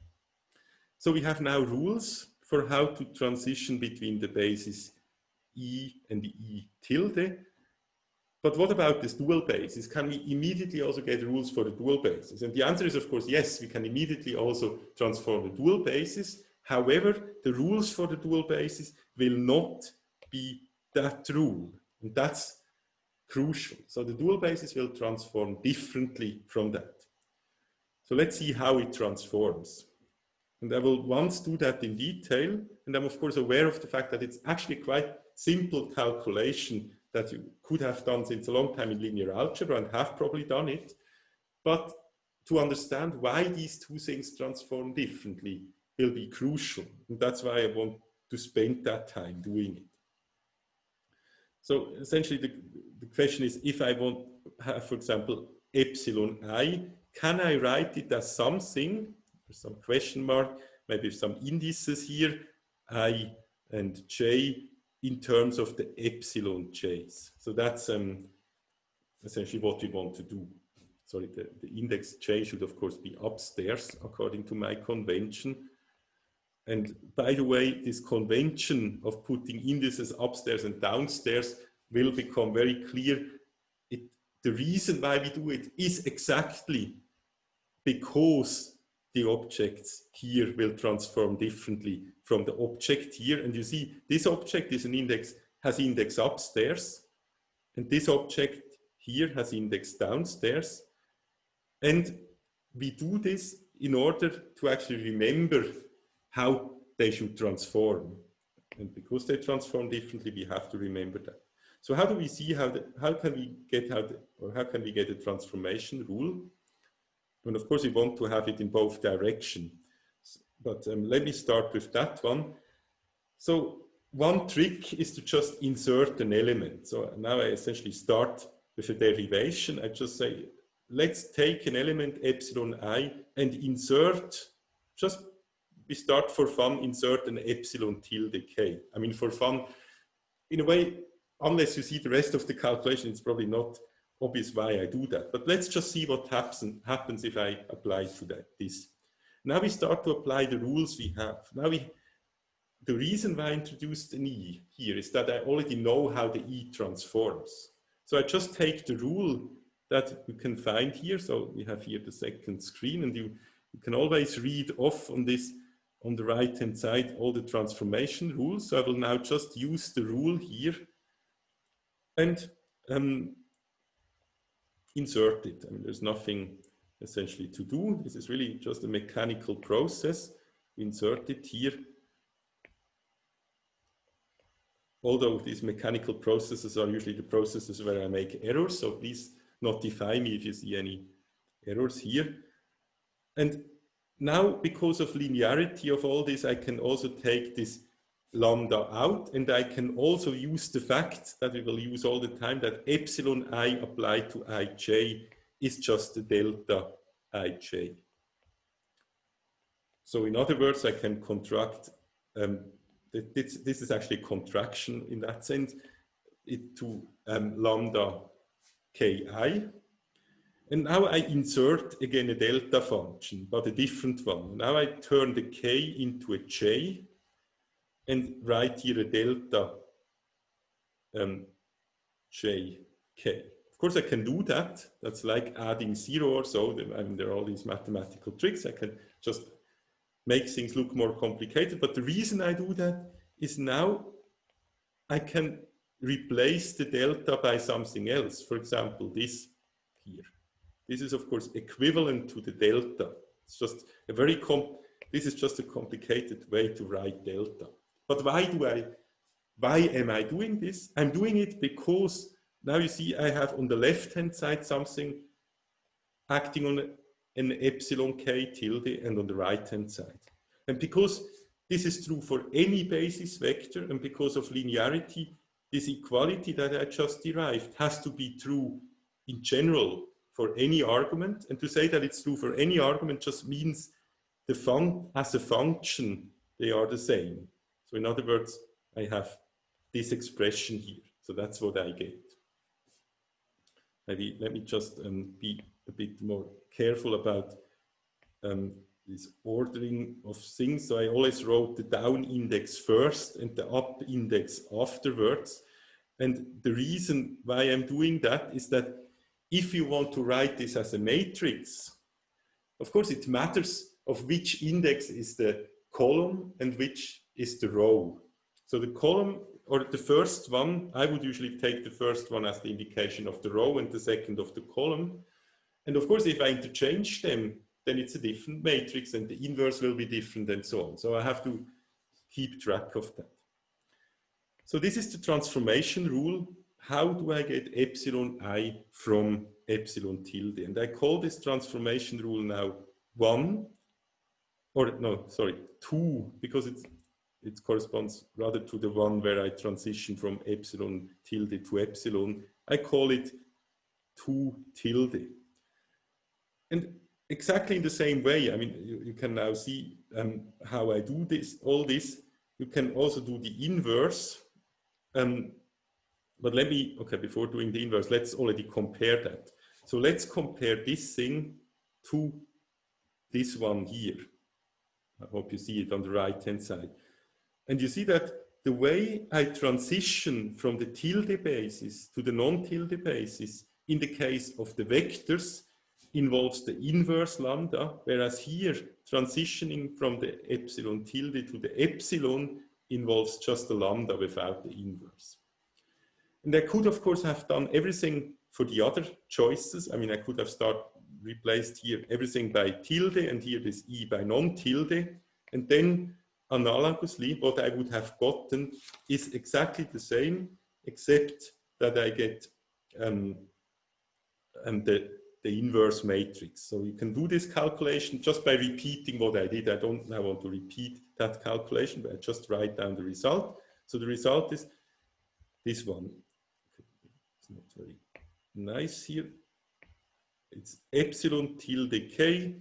So we have now rules for how to transition between the basis E and the E tilde. But what about this dual basis? Can we immediately also get rules for the dual basis? And the answer is, of course, yes, we can immediately also transform the dual basis. However, the rules for the dual basis will not be that rule. And that's crucial. So the dual basis will transform differently from that. So let's see how it transforms. And I will once do that in detail. And I'm, of course, aware of the fact that it's actually quite simple calculation that you could have done since a long time in linear algebra and have probably done it. But to understand why these two things transform differently will be crucial. And that's why I want to spend that time doing it. So essentially the question is, if I want to have, for example, epsilon I, can I write it as something, some question mark, maybe some indices here, I and j, in terms of the epsilon j's. So that's essentially what we want to do. Sorry, the index j should of course be upstairs according to my convention. And by the way, this convention of putting indices upstairs and downstairs will become very clear. The reason why we do it is exactly because the objects here will transform differently from the object here. And you see, this object is an index, has index upstairs, and this object here has index downstairs. And we do this in order to actually remember how they should transform. And because they transform differently, we have to remember that. So how do we see how can we get a transformation rule? And of course, we want to have it in both directions. But let me start with that one. So one trick is to just insert an element. So now I essentially start with a derivation. I just say, let's take an element epsilon I and insert, just we start for fun, insert an epsilon tilde k. I mean, for fun, in a way, unless you see the rest of the calculation, it's probably not obvious why I do that. But let's just see what happens if I apply to this. Now we start to apply the rules we have. Now the reason why I introduced an E here is that I already know how the E transforms. So I just take the rule that you can find here. So we have here the second screen, and you can always read off on this, on the right-hand side, all the transformation rules. So I will now just use the rule here and insert it. I mean, there's nothing essentially to do. This is really just a mechanical process. Insert it here. Although these mechanical processes are usually the processes where I make errors, so please notify me if you see any errors here. And now, because of linearity of all this, I can also take this lambda out, and I can also use the fact that we will use all the time that epsilon I applied to ij is just the delta ij. So in other words, I can contract, this is actually a contraction in that sense, it to lambda ki. And now I insert again a delta function, but a different one. Now I turn the k into a j and write here a delta jk. Of course, I can do that. That's like adding 0 or so. I mean, there are all these mathematical tricks. I can just make things look more complicated. But the reason I do that is now I can replace the delta by something else. For example, this here. This is, of course, equivalent to the delta. It's just a this is just a complicated way to write delta. But why am I doing this? I'm doing it because now you see I have on the left-hand side something acting on an epsilon k tilde and on the right-hand side. And because this is true for any basis vector and because of linearity, this equality that I just derived has to be true in general for any argument. And to say that it's true for any argument just means as a function, they are the same. So in other words, I have this expression here. So that's what I get. Maybe let me just be a bit more careful about this ordering of things. So I always wrote the down index first and the up index afterwards. And the reason why I'm doing that is that if you want to write this as a matrix, of course it matters of which index is the column and which is the row. So the column, or the first one, I would usually take the first one as the indication of the row and the second of the column. And of course, if I interchange them, then it's a different matrix and the inverse will be different and so on. So I have to keep track of that. So this is the transformation rule. How do I get epsilon I from epsilon tilde? And I call this transformation rule now 2, because it's it corresponds rather to the one where I transition from epsilon tilde to epsilon. I call it 2 tilde. And exactly in the same way, I mean, you can now see how I do this, all this. You can also do the inverse. But let me, okay, before doing the inverse, let's already compare that. So let's compare this thing to this one here. I hope you see it on the right-hand side. And you see that the way I transition from the tilde basis to the non-tilde basis in the case of the vectors involves the inverse lambda, whereas here transitioning from the epsilon tilde to the epsilon involves just the lambda without the inverse. And I could, of course, have done everything for the other choices. I mean, I could have replaced here everything by tilde and here this E by non-tilde. And then analogously, what I would have gotten is exactly the same, except that I get the inverse matrix. So you can do this calculation just by repeating what I did. I don't now want to repeat that calculation, but I just write down the result. So the result is this one. It's not very nice here. It's epsilon tilde k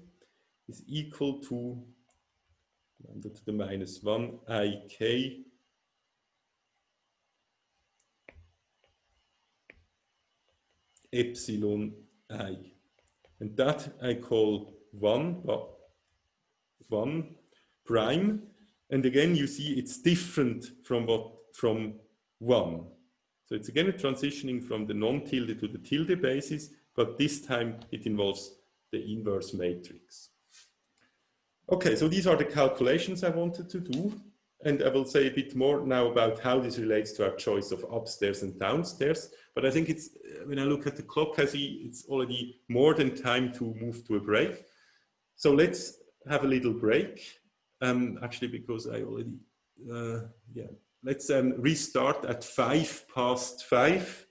is equal to lambda to the minus 1 ik epsilon I. And that I call 1 prime. And again, you see it's different from 1. So it's again a transitioning from the non-tilde to the tilde basis, but this time it involves the inverse matrix. Okay, so these are the calculations I wanted to do. And I will say a bit more now about how this relates to our choice of upstairs and downstairs. But I think it's, when I look at the clock, I see it's already more than time to move to a break. So let's have a little break. Actually, because I already, yeah, let's restart at 5:05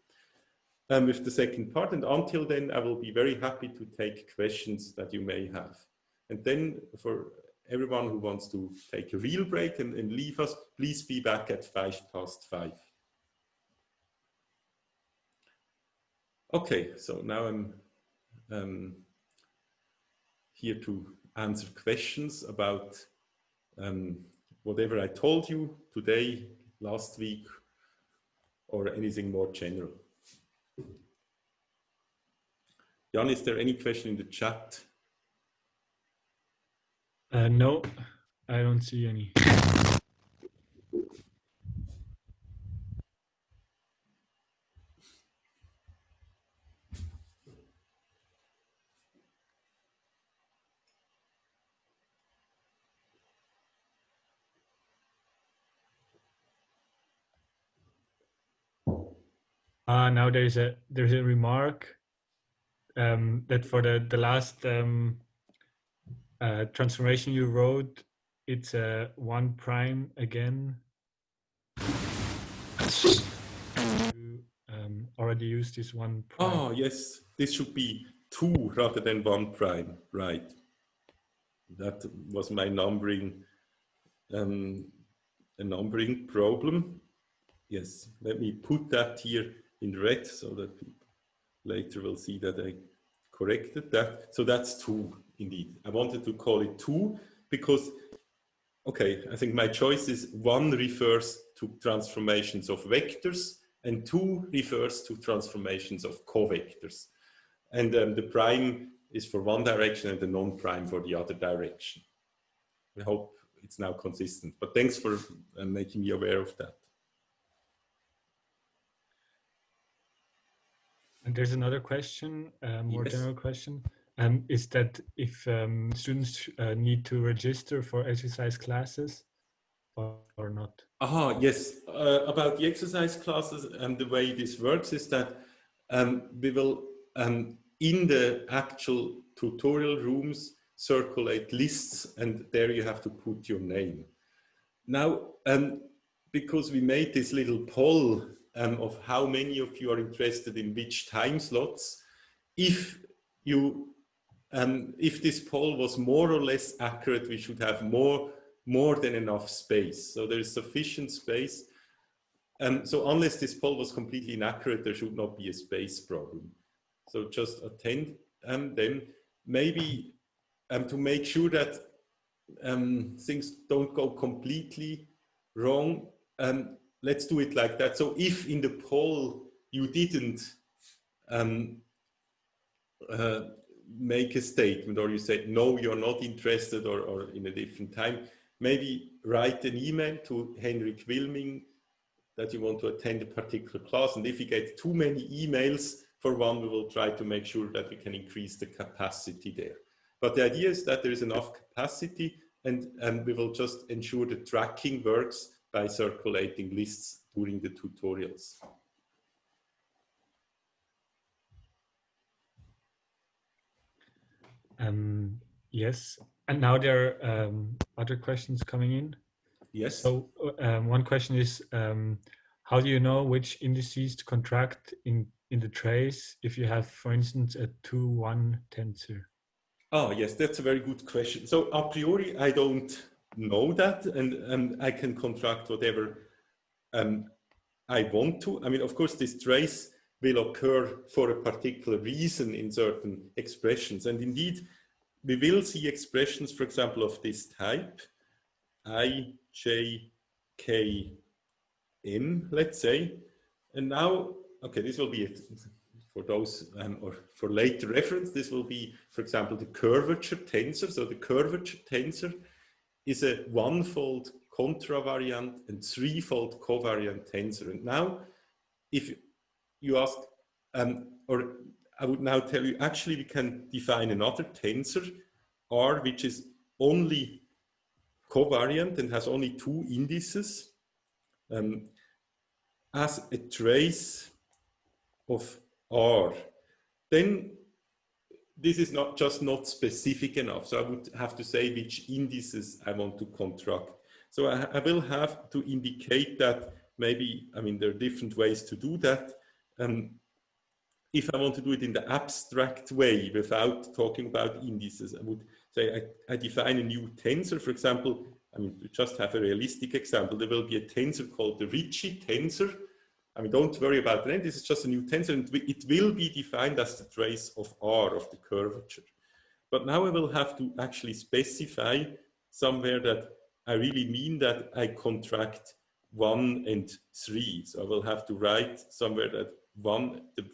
with the second part. And until then, I will be very happy to take questions that you may have. And then for everyone who wants to take a real break and leave us, please be back at 5:05. Okay, so now I'm here to answer questions about whatever I told you today, last week, or anything more general. Jan, is there any question in the chat? No, I don't see any. Now there's a remark that for the last transformation you wrote, it's a 1 prime again. You already used this 1 prime. Oh yes, this should be 2 rather than 1 prime, right? That was my numbering, a numbering problem. Yes, let me put that here in red so that people later will see that I corrected that. So that's 2 indeed. I wanted to call it 2 because, okay, I think my choice is 1 refers to transformations of vectors and 2 refers to transformations of covectors. And the prime is for one direction and the non-prime for the other direction. I hope it's now consistent, but thanks for making me aware of that. And there's another question, more general question, is that if students need to register for exercise classes or not? Yes, about the exercise classes and the way this works is that we will, in the actual tutorial rooms, circulate lists, and there you have to put your name. Now, because we made this little poll of how many of you are interested in which time slots, if this poll was more or less accurate, we should have more more than enough space. So there is sufficient space. So unless this poll was completely inaccurate, there should not be a space problem. So just attend them. Maybe to make sure that things don't go completely wrong, let's do it like that. So if in the poll you didn't make a statement, or you said, no, you're not interested, or in a different time, maybe write an email to Henrik Wilming that you want to attend a particular class. And if you get too many emails for one, we will try to make sure that we can increase the capacity there. But the idea is that there is enough capacity, and we will just ensure the tracking works by circulating lists during the tutorials. Yes, and now there are other questions coming in. Yes. So one question is, how do you know which indices to contract in the trace if you have, for instance, a 2-1 tensor? Oh, yes, that's a very good question. So a priori, I don't know that, and I can contract whatever I want to. I mean, of course, this trace will occur for a particular reason in certain expressions. And indeed, we will see expressions, for example, of this type, I, J, K, M, let's say. And now, okay, this will be it. For those, or for later reference, this will be, for example, the curvature tensor. So the curvature tensor is a one-fold contravariant and three-fold covariant tensor. And now, if you ask, or I would now tell you, actually, we can define another tensor, R, which is only covariant and has only two indices, as a trace of R. Then this is not just not specific enough. So I would have to say which indices I want to contract. So I will have to indicate that maybe, I mean, there are different ways to do that. If I want to do it in the abstract way without talking about indices, I would say I define a new tensor. For example, I mean, to just have a realistic example, there will be a tensor called the Ricci tensor. I mean, don't worry about the name. This is just a new tensor, and it will be defined as the trace of R, of the curvature. But now I will have to actually specify somewhere that I really mean that I contract 1 and 3. So I will have to write somewhere that the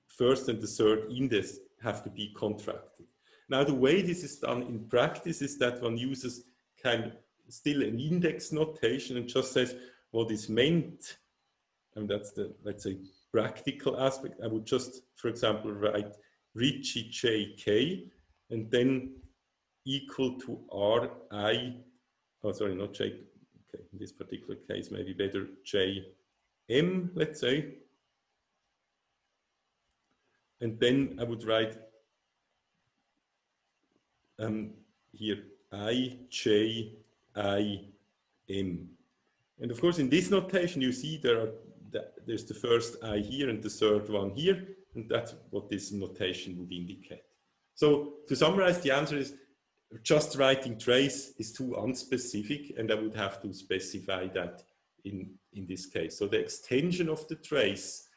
first and the third index have to be contracted. Now, the way this is done in practice is that one uses kind of still an index notation and just says what is meant. And that's the, let's say, practical aspect. I would just, for example, write Ricci JK and then equal to Ri, oh, sorry, not J, okay, in this particular case, maybe better JM, let's say. And then I would write here I, J, I, M. And of course, in this notation, you see there's the first I here and the third one here, and that's what this notation would indicate. So to summarize, the answer is just writing trace is too unspecific, and I would have to specify that in this case. So the extension of the trace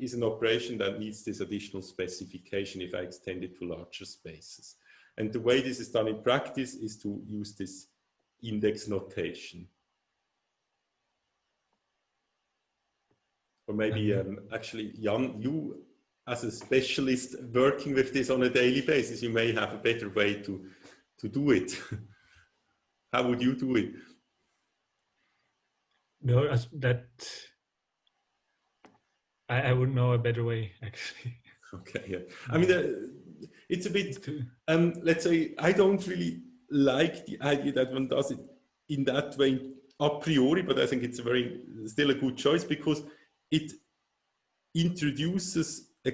is an operation that needs this additional specification if I extend it to larger spaces. And the way this is done in practice is to use this index notation. Or maybe actually, Jan, you as a specialist working with this on a daily basis, you may have a better way to do it. How would you do it? No, that I would know a better way, actually. Okay, yeah. I mean, it's a bit, let's say, I don't really like the idea that one does it in that way a priori, but I think it's still a good choice because it introduces a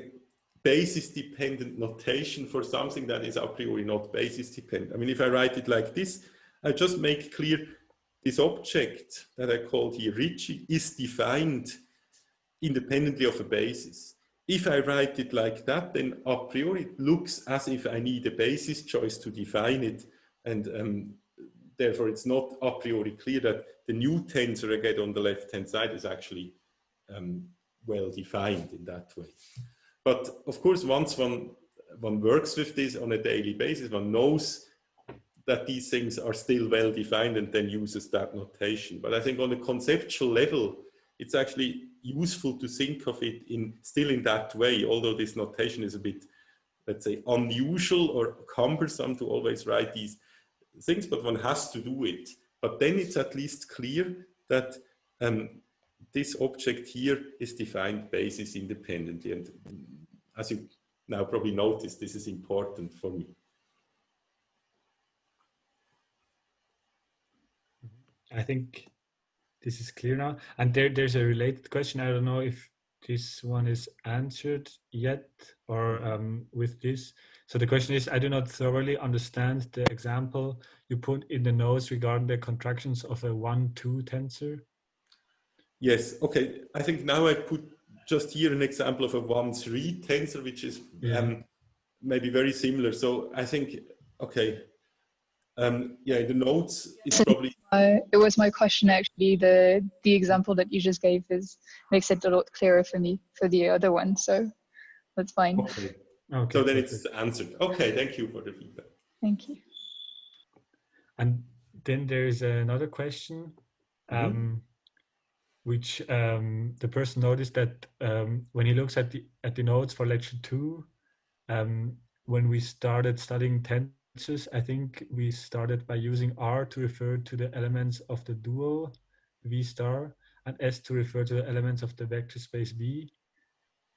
basis-dependent notation for something that is a priori not basis-dependent. I mean, if I write it like this, I just make clear this object that I called here Ricci is defined independently of a basis. If I write it like that, then a priori it looks as if I need a basis choice to define it. And therefore it's not a priori clear that the new tensor I get on the left-hand side is actually well defined in that way. But of course, once one works with this on a daily basis, one knows that these things are still well defined and then uses that notation. But I think on a conceptual level, it's actually useful to think of it still in that way, although this notation is a bit, let's say, unusual or cumbersome to always write these things, but one has to do it. But then it's at least clear that this object here is defined basis independently. And as you now probably noticed, this is important for me. I think this is clear now. And there's a related question. I don't know if this one is answered yet or with this. So the question is, I do not thoroughly understand the example you put in the notes regarding the contractions of a 1-2 tensor. Yes, okay. I think now I put just here an example of a 1-3 tensor, which is maybe very similar. So I think, okay, yeah, in the notes, it's probably... it was my question actually. The example that you just gave makes it a lot clearer for me for the other one, so that's fine. Okay, so then it's answered. Okay, thank you for the feedback. Thank you. And then there's another question, which the person noticed that when he looks at the notes for lecture 2, when we started studying tensors, I think we started by using R to refer to the elements of the dual V star and S to refer to the elements of the vector space V.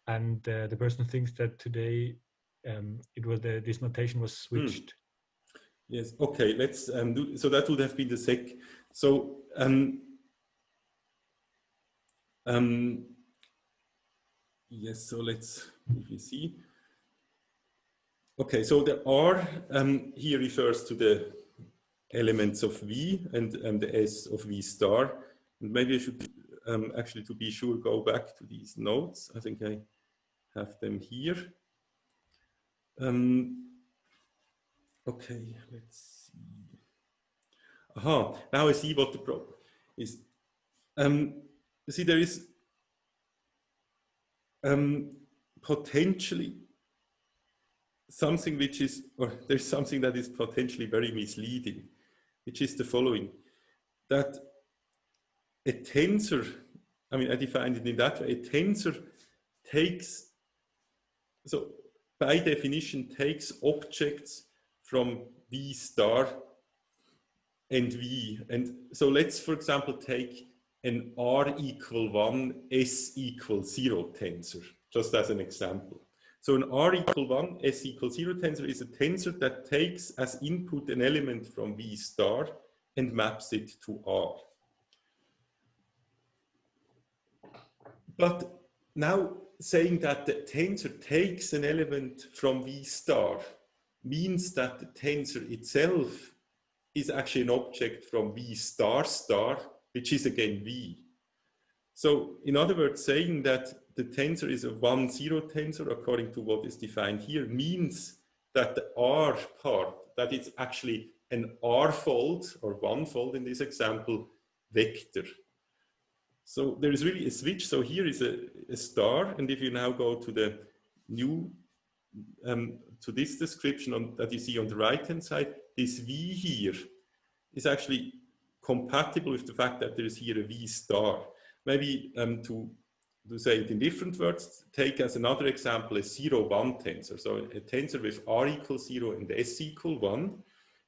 And the person thinks that today this notation was switched. Yes, okay, let's do, so that would have been the sec. So, yes, so let's maybe see. Okay, so the R here refers to the elements of V and the S of V star. And maybe I should actually, to be sure, go back to these notes. I think I have them here. Okay, let's see. Aha, now I see what the problem is. See, there is potentially something which is, or there's something that is potentially very misleading, which is the following, that a tensor, I mean, I defined it in that way, a tensor takes, so by definition, takes objects from V star and V. And so let's, for example, take an R equal 1, S equal 0 tensor, just as an example. So an R equal 1, S equal 0 tensor is a tensor that takes as input an element from V star and maps it to R. But now saying that the tensor takes an element from V star means that the tensor itself is actually an object from V star star, which is again V. So in other words, saying that the tensor is a 1-0 tensor according to what is defined here means that the R part, that it's actually an R-fold or one-fold in this example, vector. So there is really a switch. So here is a star, and if you now go to the new, to this description that you see on the right-hand side, this V here is actually compatible with the fact that there is here a V star. Maybe to say it in different words, take as another example a 0-1 tensor. So a tensor with R equals 0 and S equal 1.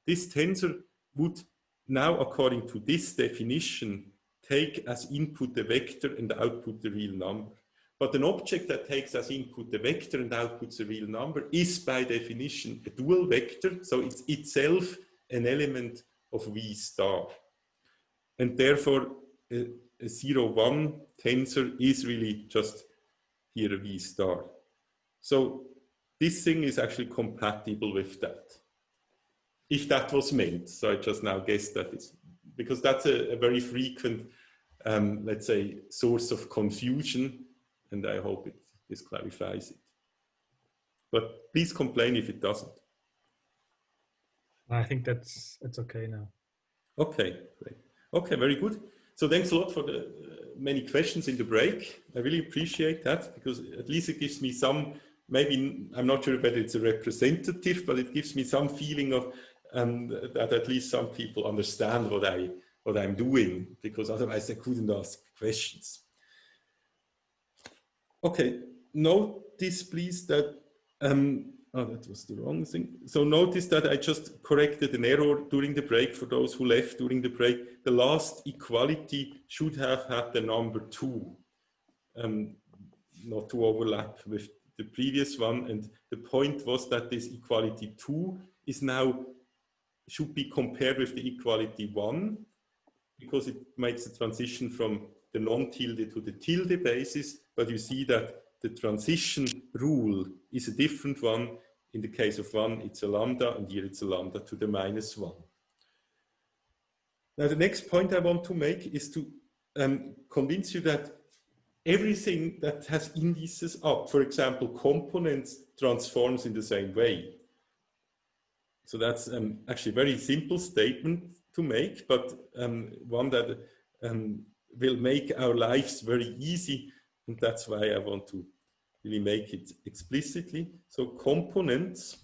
This tensor would now, according to this definition, take as input the vector and output the real number. But an object that takes as input the vector and outputs a real number is by definition a dual vector, so it's itself an element of V star. And therefore, a 0-1 tensor is really just here a V star. So this thing is actually compatible with that, if that was meant. So I just now guessed that it's, because that's a very frequent, let's say, source of confusion, and I hope this clarifies it. But please complain if it doesn't. I think that's okay now. Okay, great. Okay, very good. So thanks a lot for the many questions in the break. I really appreciate that, because at least it gives me some, maybe, I'm not sure whether it's a representative, but it gives me some feeling of that at least some people understand what I'm doing, because otherwise I couldn't ask questions. Okay, notice please that, oh, that was the wrong thing. So notice that I just corrected an error during the break for those who left during the break. The last equality should have had the number 2, not to overlap with the previous one. And the point was that this equality 2 is now, should be compared with the equality 1, because it makes the transition from the non-tilde to the tilde basis, but you see that the transition rule is a different one. In the case of 1, it's a lambda, and here it's a lambda to the -1. Now, the next point I want to make is to convince you that everything that has indices up, for example, components, transforms in the same way. So that's actually a very simple statement to make, but one that will make our lives very easy, and that's why I want to really make it explicitly. So components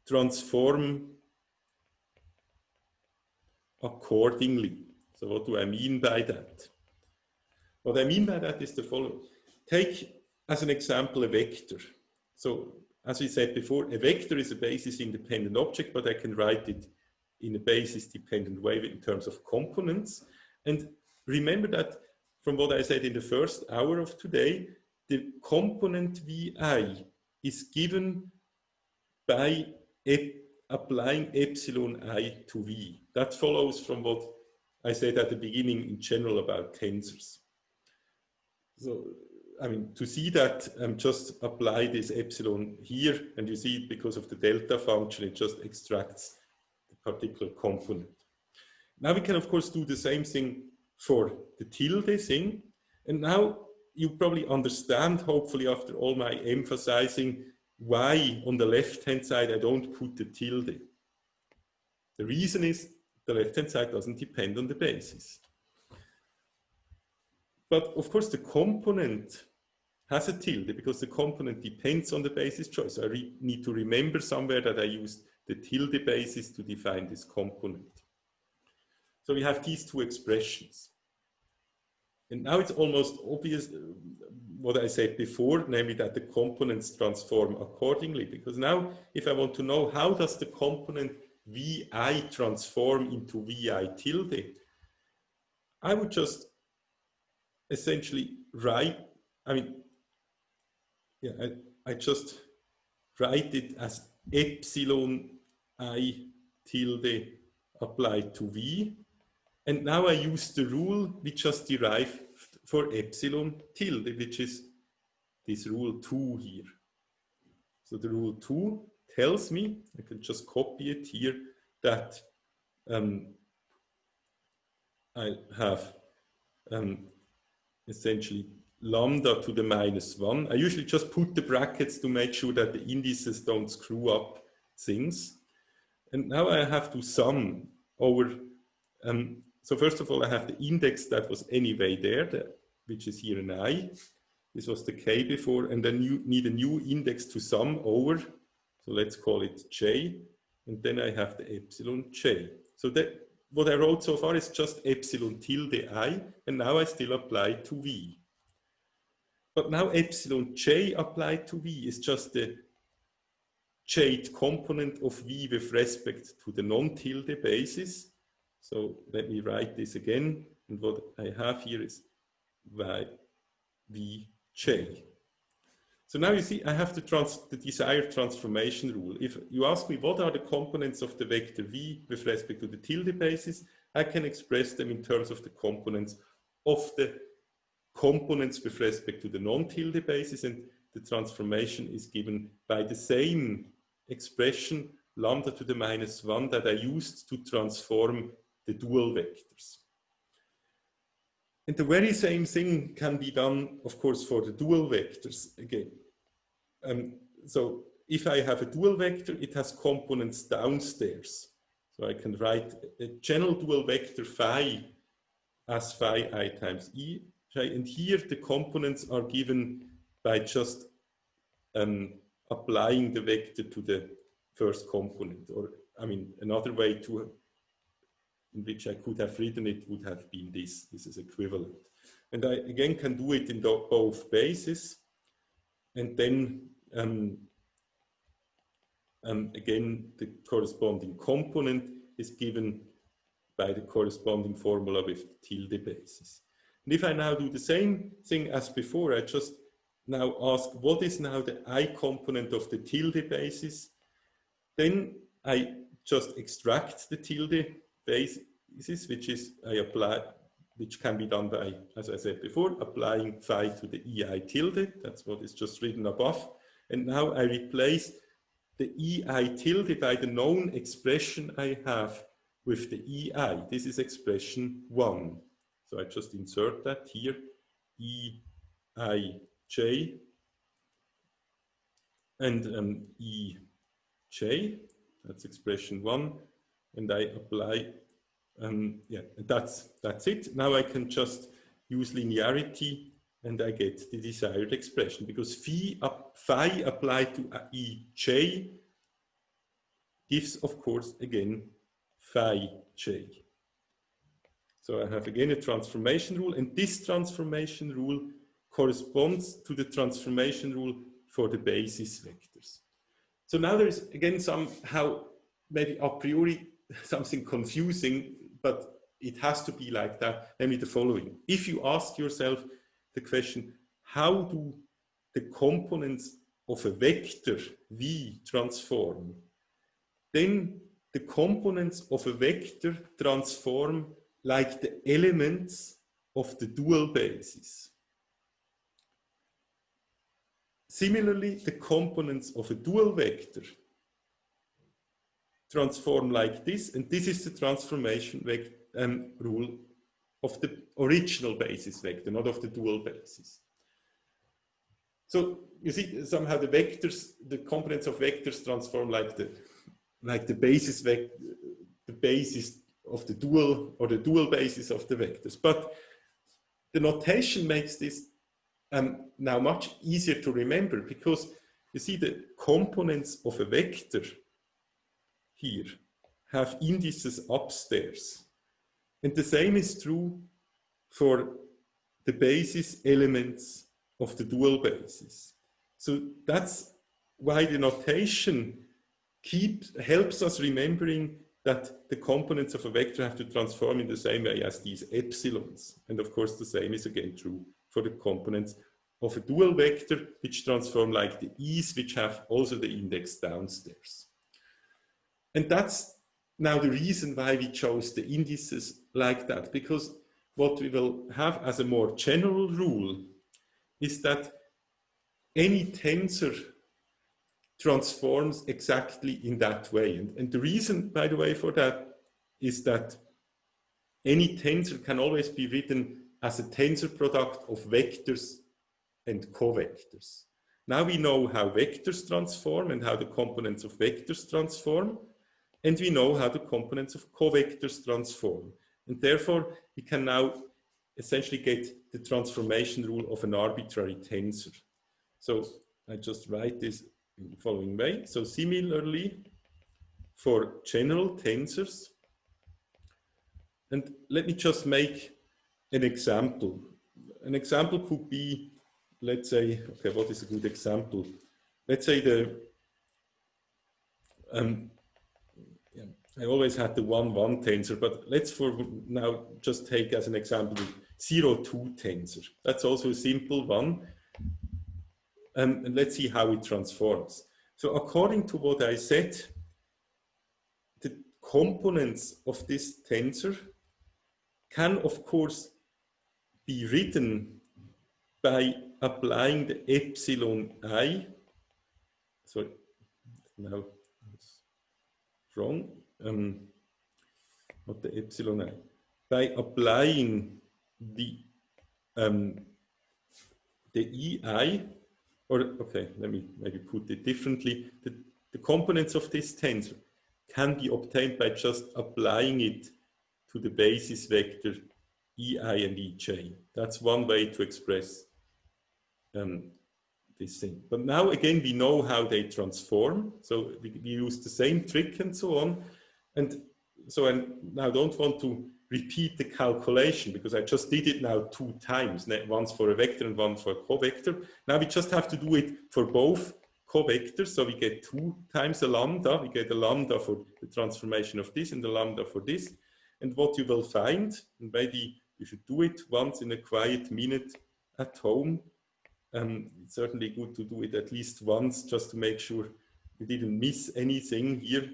transform accordingly. So what do I mean by that? What I mean by that is the following. Take as an example a vector. So as we said before, a vector is a basis-independent object, but I can write it in a basis-dependent way in terms of components. And remember that from what I said in the first hour of today, the component Vi is given by applying epsilon I to V. That follows from what I said at the beginning in general about tensors. So, I mean, to see that, just apply this epsilon here, and you see it because of the delta function, it just extracts the particular component. Now we can, of course, do the same thing for the tilde thing. And now you probably understand, hopefully, after all my emphasizing, why on the left-hand side I don't put the tilde. The reason is the left-hand side doesn't depend on the basis. But of course, the component has a tilde because the component depends on the basis choice. I need to remember somewhere that I used the tilde basis to define this component. So we have these two expressions. And now it's almost obvious what I said before, namely that the components transform accordingly. Because now, if I want to know how does the component Vi transform into Vi tilde, I would just essentially write, I just write it as epsilon I tilde applied to V. And now I use the rule we just derived for epsilon tilde, which is this rule 2 here. So the rule 2 tells me, I can just copy it here, that I have essentially lambda to the -1. I usually just put the brackets to make sure that the indices don't screw up things. And now I have to sum over, so first of all, I have the index that was anyway there, which is here an I. This was the K before, and then you need a new index to sum over. So let's call it J, and then I have the epsilon J. So that what I wrote so far is just epsilon tilde I, and now I still apply to V. But now epsilon J applied to V is just the jth component of V with respect to the non-tilde basis. So let me write this again, and what I have here is Vj. So now you see I have the desired transformation rule. If you ask me what are the components of the vector V with respect to the tilde basis, I can express them in terms of the components with respect to the non-tilde basis, and the transformation is given by the same expression lambda to the -1 that I used to transform the dual vectors. And the very same thing can be done, of course, for the dual vectors again. So if I have a dual vector, it has components downstairs. So I can write a general dual vector phi as phi I times e, and here the components are given by just applying the vector to the first component, or I mean another way to in which I could have written it would have been this. This is equivalent, and I again can do it in both bases, and then again the corresponding component is given by the corresponding formula with the tilde basis. And if I now do the same thing as before, I just now ask what is now the I component of the tilde basis, then I just extract the tilde basis, which can be done by, as I said before, applying phi to the ei tilde. That's what is just written above. And now I replace the ei tilde by the known expression I have with the ei. This is expression 1. So I just insert that here, eij and ej, that's expression 1, and I apply, yeah, that's it. Now I can just use linearity and I get the desired expression, because phi applied to ej gives, of course, again, phi j. So I have again a transformation rule, and this transformation rule corresponds to the transformation rule for the basis vectors. So now there's again somehow maybe a priori something confusing, but it has to be like that, namely the following. If you ask yourself the question, how do the components of a vector V transform? Then the components of a vector transform like the elements of the dual basis. Similarly, the components of a dual vector transform like this, and this is the transformation rule of the original basis vector, not of the dual basis. So you see, somehow the vectors, the components of vectors transform like the basis vector, the basis of the dual, or the dual basis of the vectors. But the notation makes this now much easier to remember, because you see the components of a vector here have indices upstairs. And the same is true for the basis elements of the dual basis. So that's why the notation helps us remembering that the components of a vector have to transform in the same way as these epsilons. And of course, the same is again true for the components of a dual vector, which transform like the e's, which have also the index downstairs. And that's now the reason why we chose the indices like that, because what we will have as a more general rule is that any tensor transforms exactly in that way. And the reason, by the way, for that is that any tensor can always be written as a tensor product of vectors and covectors. Now we know how vectors transform and how the components of vectors transform, and we know how the components of covectors transform. And therefore, we can now essentially get the transformation rule of an arbitrary tensor. So I just write this in the following way. So similarly, for general tensors, and let me just make an example. An example could be, let's say, okay, what is a good example? Let's say I always had the 1,1 tensor, but let's for now just take as an example the 0,2 tensor. That's also a simple one. And let's see how it transforms. So according to what I said, the components of this tensor can, of course, be written by applying the epsilon I. Sorry, now it's wrong. Not the epsilon I. By applying the EI, or okay, let me maybe put it differently. The components of this tensor can be obtained by just applying it to the basis vector ei and ej. That's one way to express this thing. But now again, we know how they transform. So we use the same trick and so on. And so I now don't want to repeat the calculation because I just did it now 2 times, once for a vector and one for a covector. Now we just have to do it for both covectors. So we get 2 times a lambda. We get a lambda for the transformation of this and a lambda for this. And what you will find, and maybe you should do it once in a quiet minute at home. It's certainly good to do it at least once just to make sure you didn't miss anything here.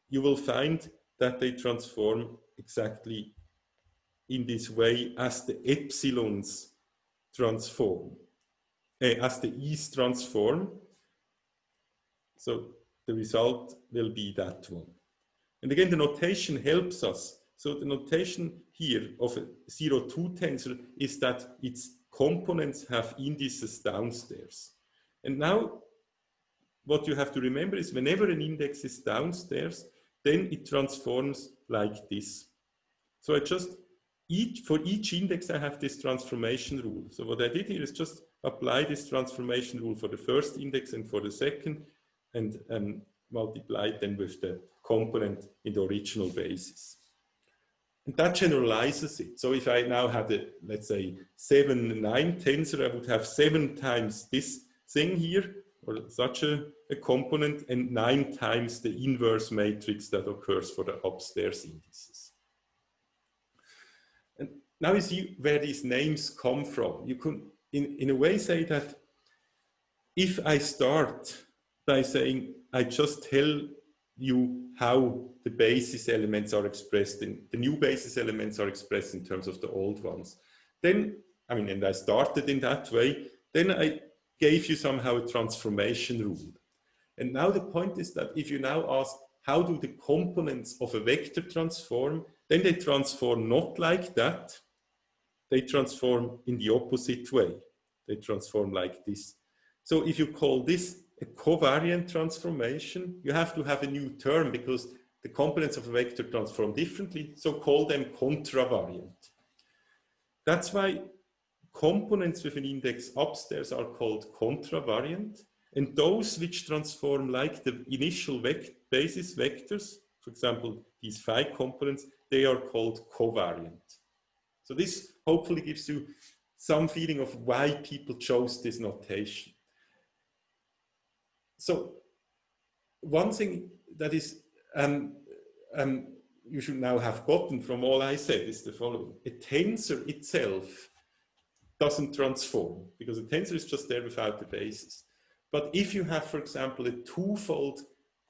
You will find that they transform exactly in this way as the epsilons transform, as the e's transform. So the result will be that one. And again, the notation helps us. So the notation here of a 0,2 tensor is that its components have indices downstairs. And now what you have to remember is whenever an index is downstairs, then it transforms like this. So I just, for each index, I have this transformation rule. So what I did here is just apply this transformation rule for the first index and for the second, and multiply it then with the component in the original basis. And that generalizes it. So if I now had a, let's say, 7, 9 tensor, I would have 7 times this thing here, or such a component, and 9 times the inverse matrix that occurs for the upstairs indices. And now you see where these names come from. You could, in a way, say that if I start by saying, I just tell you how the basis elements are expressed the new basis elements are expressed in terms of the old ones. Then, I mean, and I started in that way, then I gave you somehow a transformation rule. And now the point is that if you now ask, how do the components of a vector transform? Then they transform not like that. They transform in the opposite way. They transform like this. So if you call this a covariant transformation, you have to have a new term because the components of a vector transform differently, so call them contravariant. That's why components with an index upstairs are called contravariant, and those which transform like the initial basis vectors, for example, these 5 components, they are called covariant. So this hopefully gives you some feeling of why people chose this notation. So one thing that is you should now have gotten from all I said is the following. A tensor itself doesn't transform because a tensor is just there without the basis. But if you have, for example, a 2-fold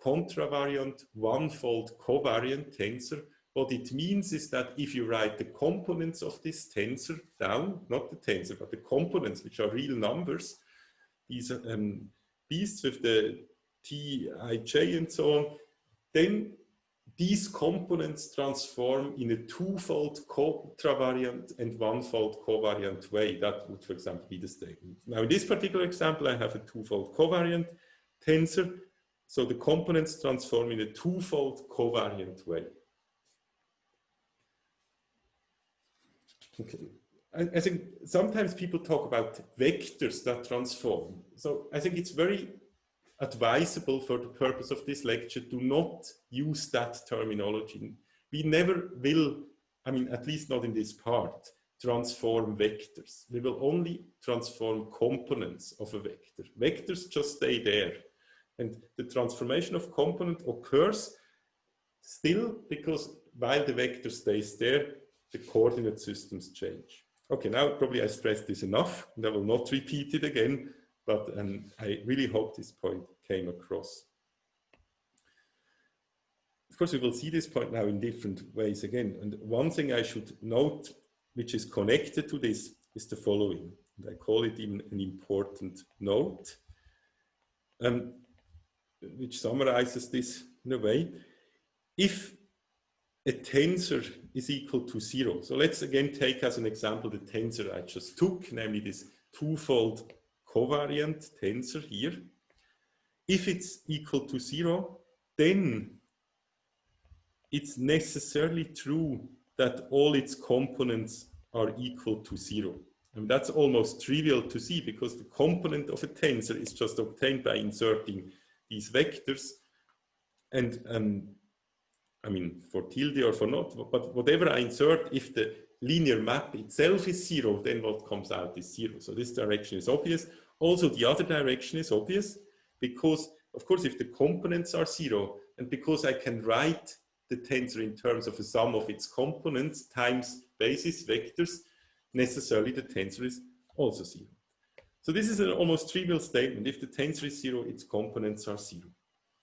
contravariant, 1-fold covariant tensor, what it means is that if you write the components of this tensor down, not the tensor, but the components, which are real numbers, these beasts with the t, I, j, and so on, then these components transform in a 2-fold contravariant and 1-fold covariant way. That would, for example, be the statement. Now, in this particular example, I have a 2-fold covariant tensor. So the components transform in a 2-fold covariant way. Okay. I think sometimes people talk about vectors that transform. So I think it's very advisable for the purpose of this lecture to not use that terminology. We never will, I mean, at least not in this part, transform vectors. We will only transform components of a vector. Vectors just stay there. And the transformation of component occurs still because while the vector stays there, the coordinate systems change. Okay, now probably I stressed this enough, and I will not repeat it again, but I really hope this point came across. Of course, we will see this point now in different ways again. And one thing I should note, which is connected to this, is the following. And I call it even an important note, which summarizes this in a way. If a tensor is equal to 0. So let's again take as an example the tensor I just took, namely this 2-fold covariant tensor here. If it's equal to 0, then it's necessarily true that all its components are equal to 0. And that's almost trivial to see because the component of a tensor is just obtained by inserting these vectors. And I mean, for tilde or for not, but whatever I insert, if the linear map itself is 0, then what comes out is 0. So this direction is obvious. Also, the other direction is obvious because, of course, if the components are 0, and because I can write the tensor in terms of a sum of its components times basis vectors, necessarily the tensor is also 0. So this is an almost trivial statement. If the tensor is 0, its components are 0.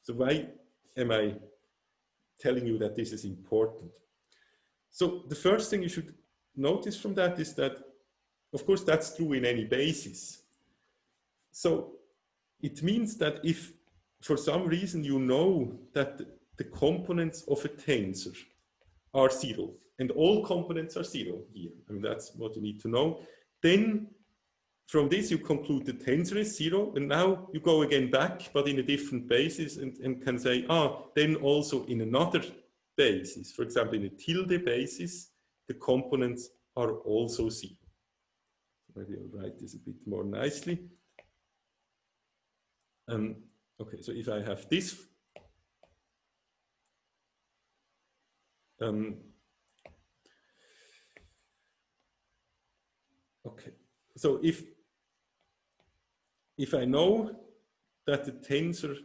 So why am I telling you that this is important? So the first thing you should notice from that is that, of course, that's true in any basis. So it means that if for some reason you know that the components of a tensor are 0, and all components are 0 here, I mean, that's what you need to know, then from this you conclude the tensor is 0, and now you go again back, but in a different basis, and can say, then also in another basis, for example, in a tilde basis, the components are also 0. Maybe I'll write this a bit more nicely. Okay, so if I have this, okay, so if I know that the tensor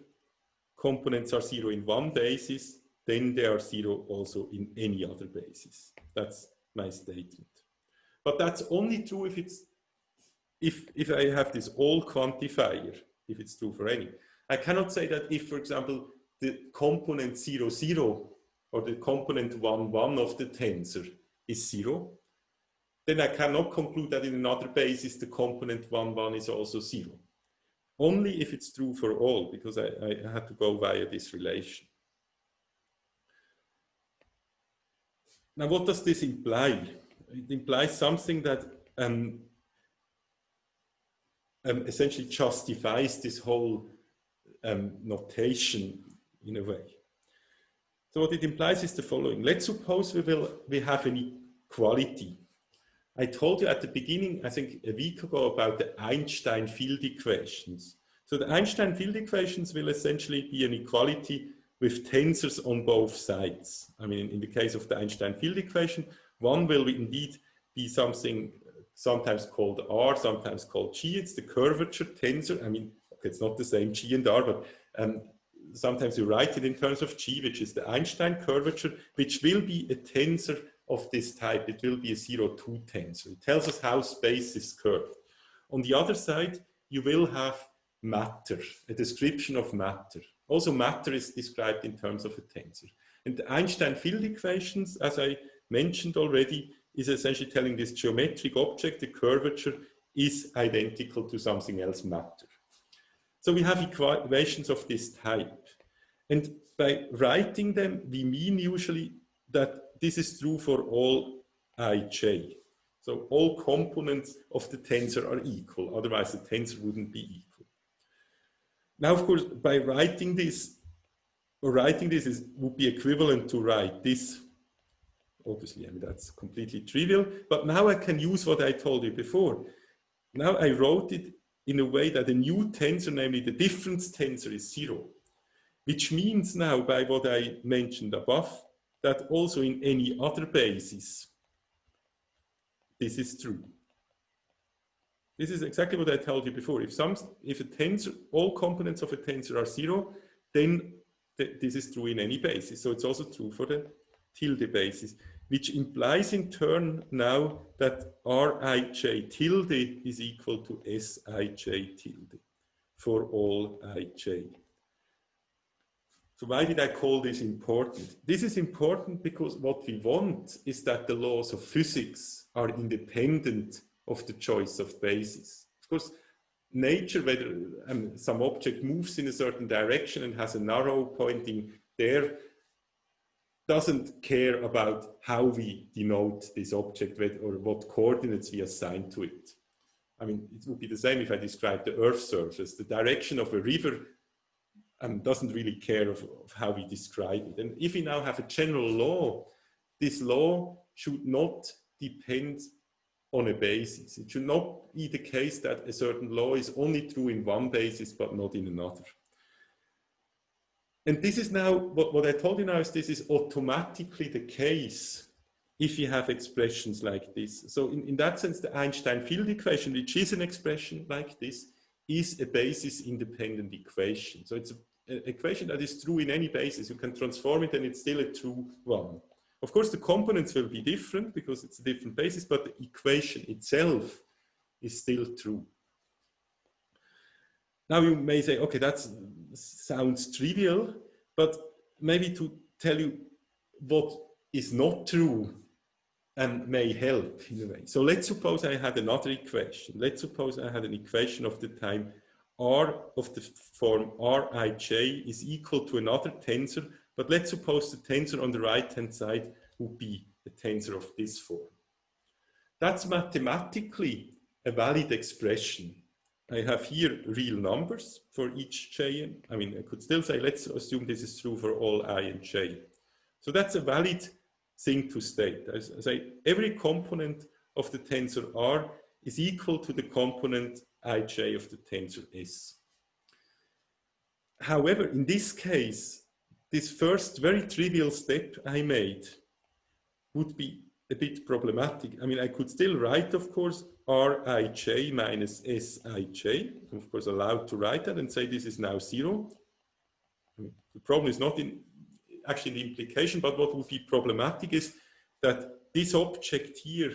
components are 0 in one basis, then they are 0 also in any other basis. That's my statement. But that's only true if it's if I have this all quantifier, if it's true for any. I cannot say that if, for example, the component 0, 0 or the component 1, 1 of the tensor is 0, then I cannot conclude that in another basis the component 1, 1 is also 0. Only if it's true for all, because I had to go via this relation. Now, what does this imply? It implies something that essentially justifies this whole notation in a way. So what it implies is the following. Let's suppose we have an equality. I told you at the beginning, I think a week ago, about the Einstein field equations. So the Einstein field equations will essentially be an equality with tensors on both sides. I mean, in the case of the Einstein field equation, one will indeed be something sometimes called R, sometimes called G. It's the curvature tensor. I mean, okay, it's not the same G and R, but sometimes you write it in terms of G, which is the Einstein curvature, which will be a tensor of this type. It will be a 0-2 tensor. It tells us how space is curved. On the other side, you will have matter, a description of matter. Also, matter is described in terms of a tensor. And the Einstein field equations, as I mentioned already, is essentially telling this geometric object, the curvature, is identical to something else, matter. So we have equations of this type. And by writing them, we mean usually that this is true for all ij. So all components of the tensor are equal, otherwise the tensor wouldn't be equal. Now, of course, by writing this, would be equivalent to write this. Obviously, I mean, that's completely trivial, but now I can use what I told you before. Now I wrote it in a way that a new tensor, namely the difference tensor, is 0, which means now, by what I mentioned above, that also in any other basis, this is true. This is exactly what I told you before. If a tensor, all components of a tensor are 0, then this is true in any basis. So it's also true for the tilde basis, which implies in turn now that Rij tilde is equal to Sij tilde for all ij. So why did I call this important? This is important because what we want is that the laws of physics are independent of the choice of basis. Of course, nature, whether some object moves in a certain direction and has an arrow pointing there, doesn't care about how we denote this object or what coordinates we assign to it. I mean, it would be the same if I described the Earth's surface. The direction of a river doesn't really care of how we describe it. And if we now have a general law, this law should not depend on a basis. It should not be the case that a certain law is only true in one basis but not in another. And this is now, what I told you now is this is automatically the case if you have expressions like this. So in that sense, the Einstein field equation, which is an expression like this, is a basis-independent equation. So it's an equation that is true in any basis. You can transform it and it's still a true one. Of course, the components will be different because it's a different basis, but the equation itself is still true. Now you may say, okay, that sounds trivial, but maybe to tell you what is not true may help in a way. So let's suppose I had another equation. Let's suppose I had an equation of the time R of the form Rij is equal to another tensor, but let's suppose the tensor on the right-hand side would be a tensor of this form. That's mathematically a valid expression. I have here real numbers for each j. I mean, I could still say, let's assume this is true for all I and j. So that's a valid thing to state. I say every component of the tensor R is equal to the component Ij of the tensor S. However, in this case, this first very trivial step I made would be a bit problematic. I mean, I could still write, of course, Rij minus Sij. I'm of course allowed to write that and say this is now 0. I mean, the problem is not actually the implication, but what would be problematic is that this object here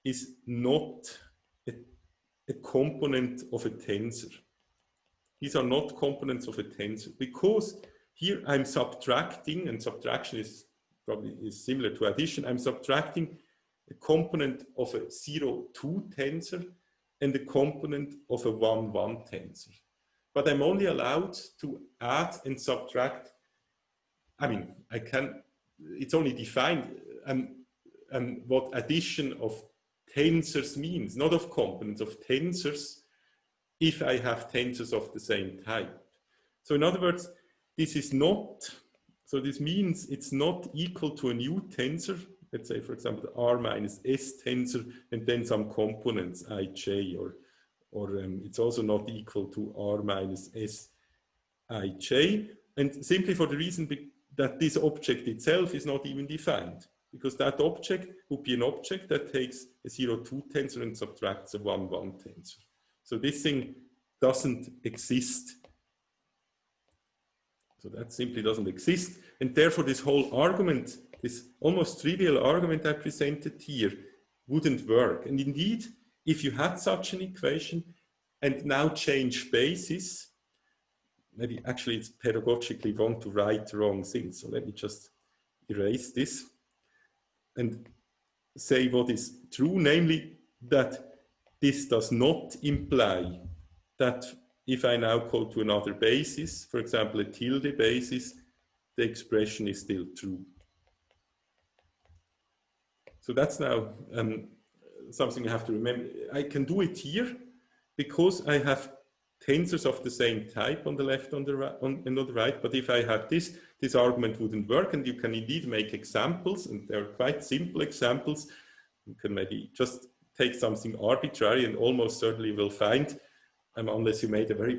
is not a component of a tensor. These are not components of a tensor because here I'm subtracting, and subtraction is probably similar to addition. I'm subtracting a component of a 0,2 tensor and a component of a 1,1 tensor. But I'm only allowed to add and subtract. I mean, it's only defined what addition of tensors means, not of components, of tensors, if I have tensors of the same type. So in other words, this is not, so this means it's not equal to a new tensor, let's say, for example, the R minus S tensor, and then some components, Ij, or it's also not equal to R minus S Ij, and simply for the reason that this object itself is not even defined, because that object would be an object that takes a 0,2 tensor and subtracts a 1,1 tensor. So this thing doesn't exist. So that simply doesn't exist. And therefore this whole argument, this almost trivial argument I presented here, wouldn't work. And indeed, if you had such an equation and now change basis, maybe actually it's pedagogically wrong to write the wrong thing. So let me just erase this and say what is true, namely that this does not imply that if I now go to another basis, for example, a tilde basis, the expression is still true. So that's now something you have to remember. I can do it here because I have tensors of the same type on the left and on the right. But if I had this argument wouldn't work, and you can indeed make examples, and they're quite simple examples. You can maybe just take something arbitrary and almost certainly will find, unless you made a very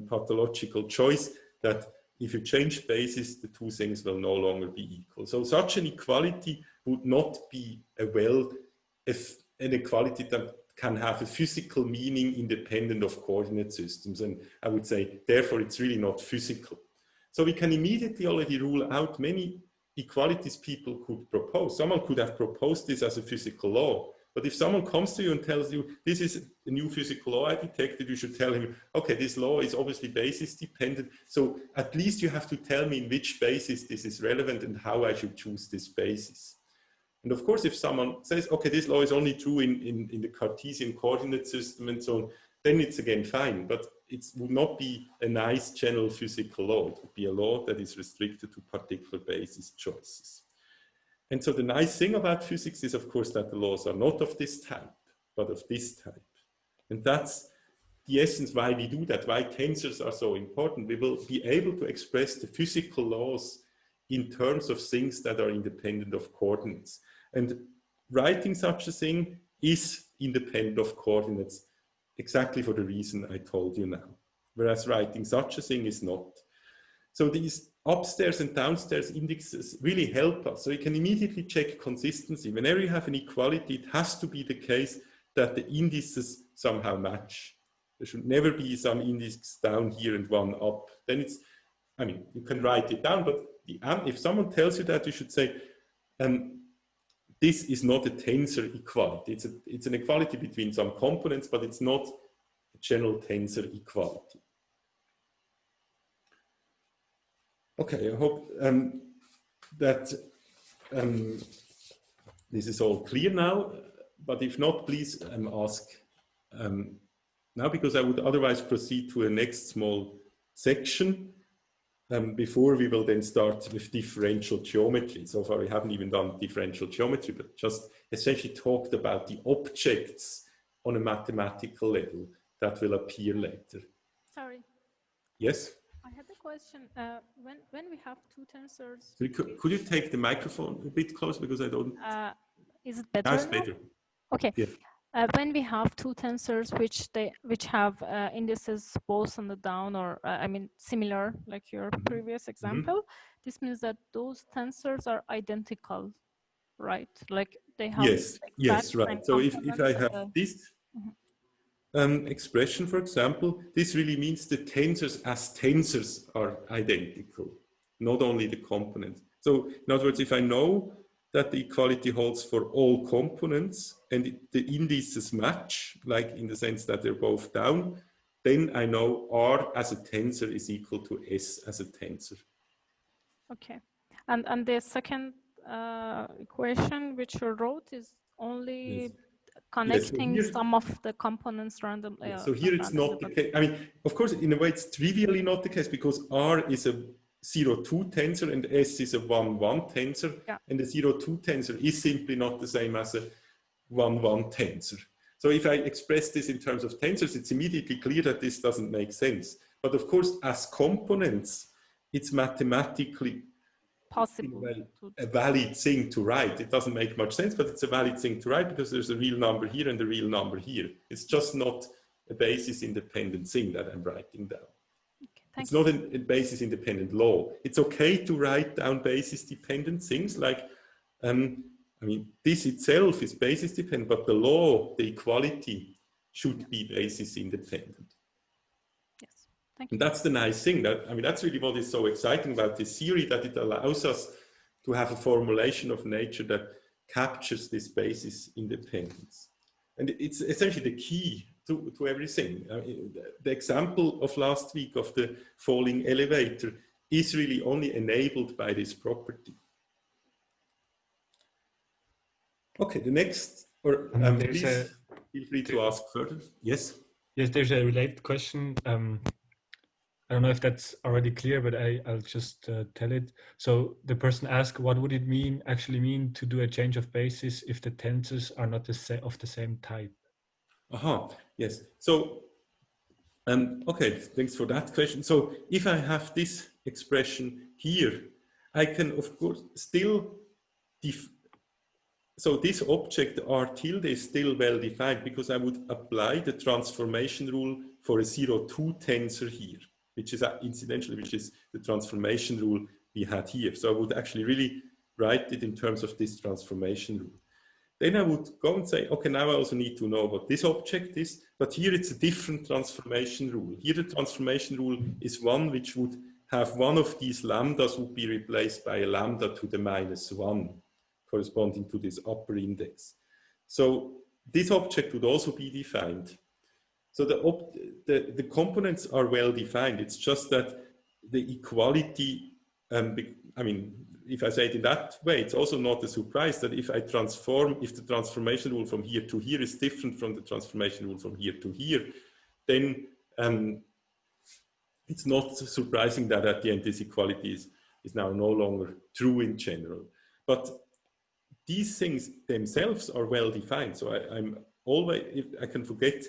pathological choice, that if you change basis, the two things will no longer be equal. So such an equality would not be an equality that can have a physical meaning independent of coordinate systems. And I would say, therefore, it's really not physical. So we can immediately already rule out many equalities people could propose. Someone could have proposed this as a physical law. But if someone comes to you and tells you, this is a new physical law I detected, you should tell him, okay, this law is obviously basis dependent. So at least you have to tell me in which basis this is relevant and how I should choose this basis. And of course, if someone says, okay, this law is only true in the Cartesian coordinate system and so on, then it's again fine. But it would not be a nice general physical law. It would be a law that is restricted to particular basis choices. And so the nice thing about physics is, of course, that the laws are not of this type, but of this type. And that's the essence why we do that, why tensors are so important. We will be able to express the physical laws in terms of things that are independent of coordinates. And writing such a thing is independent of coordinates exactly for the reason I told you now, whereas writing such a thing is not. So these upstairs and downstairs indexes really help us. So you can immediately check consistency. Whenever you have an equality, it has to be the case that the indices somehow match. There should never be some index down here and one up. Then it's, I mean, you can write it down, but if someone tells you that, you should say, this is not a tensor equality. It's an equality between some components, but it's not a general tensor equality. Okay, I hope that this is all clear now, but if not, please ask now, because I would otherwise proceed to a next small section before we will then start with differential geometry. So far we haven't even done differential geometry, but just essentially talked about the objects on a mathematical level that will appear later. Sorry. Yes? I had a question. When we have two tensors... Could you take the microphone a bit closer, because I don't... is it better now? It's now? better. Okay. Yeah. When we have two tensors which have indices both on the down or I mean similar, like your previous example, this means that those tensors are identical, right? Like they have yes, right. So if I have this expression, for example, this really means the tensors as tensors are identical, not only the components. So in other words, if I know that the equality holds for all components and the indices match, like in the sense that they're both down, then I know R as a tensor is equal to S as a tensor. Okay. And the second equation which you wrote is only connecting so here, some of the components randomly. So here it's not the case. I mean, of course, in a way, it's trivially not the case because R is a 0,2 tensor and S is a 1,1 tensor. Yeah. And the 0,2 tensor is simply not the same as a 1,1 tensor. So if I express this in terms of tensors, it's immediately clear that this doesn't make sense. But of course, as components, it's mathematically possible, a valid thing to write. It doesn't make much sense, but it's a valid thing to write because there's a real number here and a real number here. It's just not a basis-independent thing that I'm writing down. Okay, it's not a basis-independent law. It's okay to write down basis-dependent things like, I mean, this itself is basis-dependent, but the law, the equality, should be basis-independent. And that's the nice thing. That, I mean, that's really what is so exciting about this theory, that it allows us to have a formulation of nature that captures this basis independence. And it's essentially the key to everything. I mean, the example of last week of the falling elevator is really only enabled by this property. Okay, the next, or please feel free to ask further. Yes? Yes, there's a related question. I don't know if that's already clear, but I'll just tell it. So the person asked, what would it actually mean to do a change of basis if the tensors are not of the same type? Yes. So, okay, thanks for that question. So if I have this expression here, I can, of course, still, so this object R tilde is still well defined because I would apply the transformation rule for a 0,2 tensor here, which is incidentally, which is the transformation rule we had here. So I would actually really write it in terms of this transformation rule. Then I would go and say, okay, now I also need to know what this object is, but here it's a different transformation rule. Here the transformation rule is one which would have one of these lambdas would be replaced by a lambda to the -1, corresponding to this upper index. So this object would also be defined. So the components are well defined. It's just that the equality, I mean, if I say it in that way, it's also not a surprise that if the transformation rule from here to here is different from the transformation rule from here to here, then it's not surprising that at the end this equality is now no longer true in general. But these things themselves are well defined. So I can forget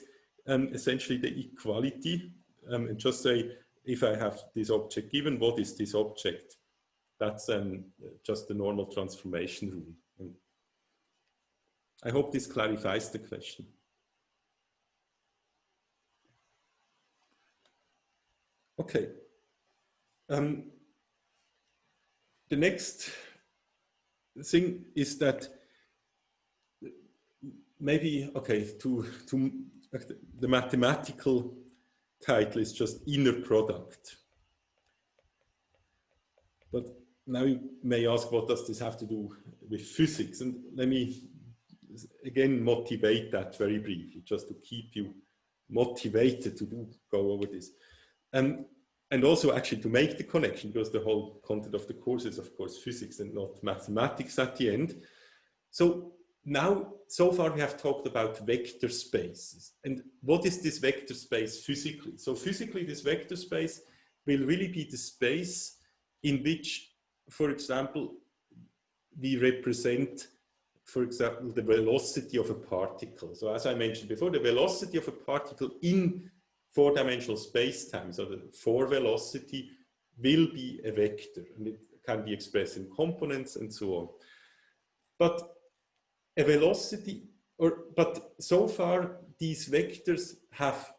essentially the equality, and just say, if I have this object given, what is this object? That's just the normal transformation rule. And I hope this clarifies the question. Okay. The next thing is that maybe, okay, the mathematical title is just inner product. But now you may ask, what does this have to do with physics? And let me again motivate that very briefly, just to keep you motivated to go over this. And also actually to make the connection, because the whole content of the course is of course physics and not mathematics at the end. So now, so far we have talked about vector spaces. And what is this vector space physically? So physically, this vector space will really be the space in which, for example, we represent, for example, the velocity of a particle. So as I mentioned before, the velocity of a particle in four-dimensional space-time, so the 4 velocity will be a vector, and it can be expressed in components and so on. But a velocity, but so far these vectors have,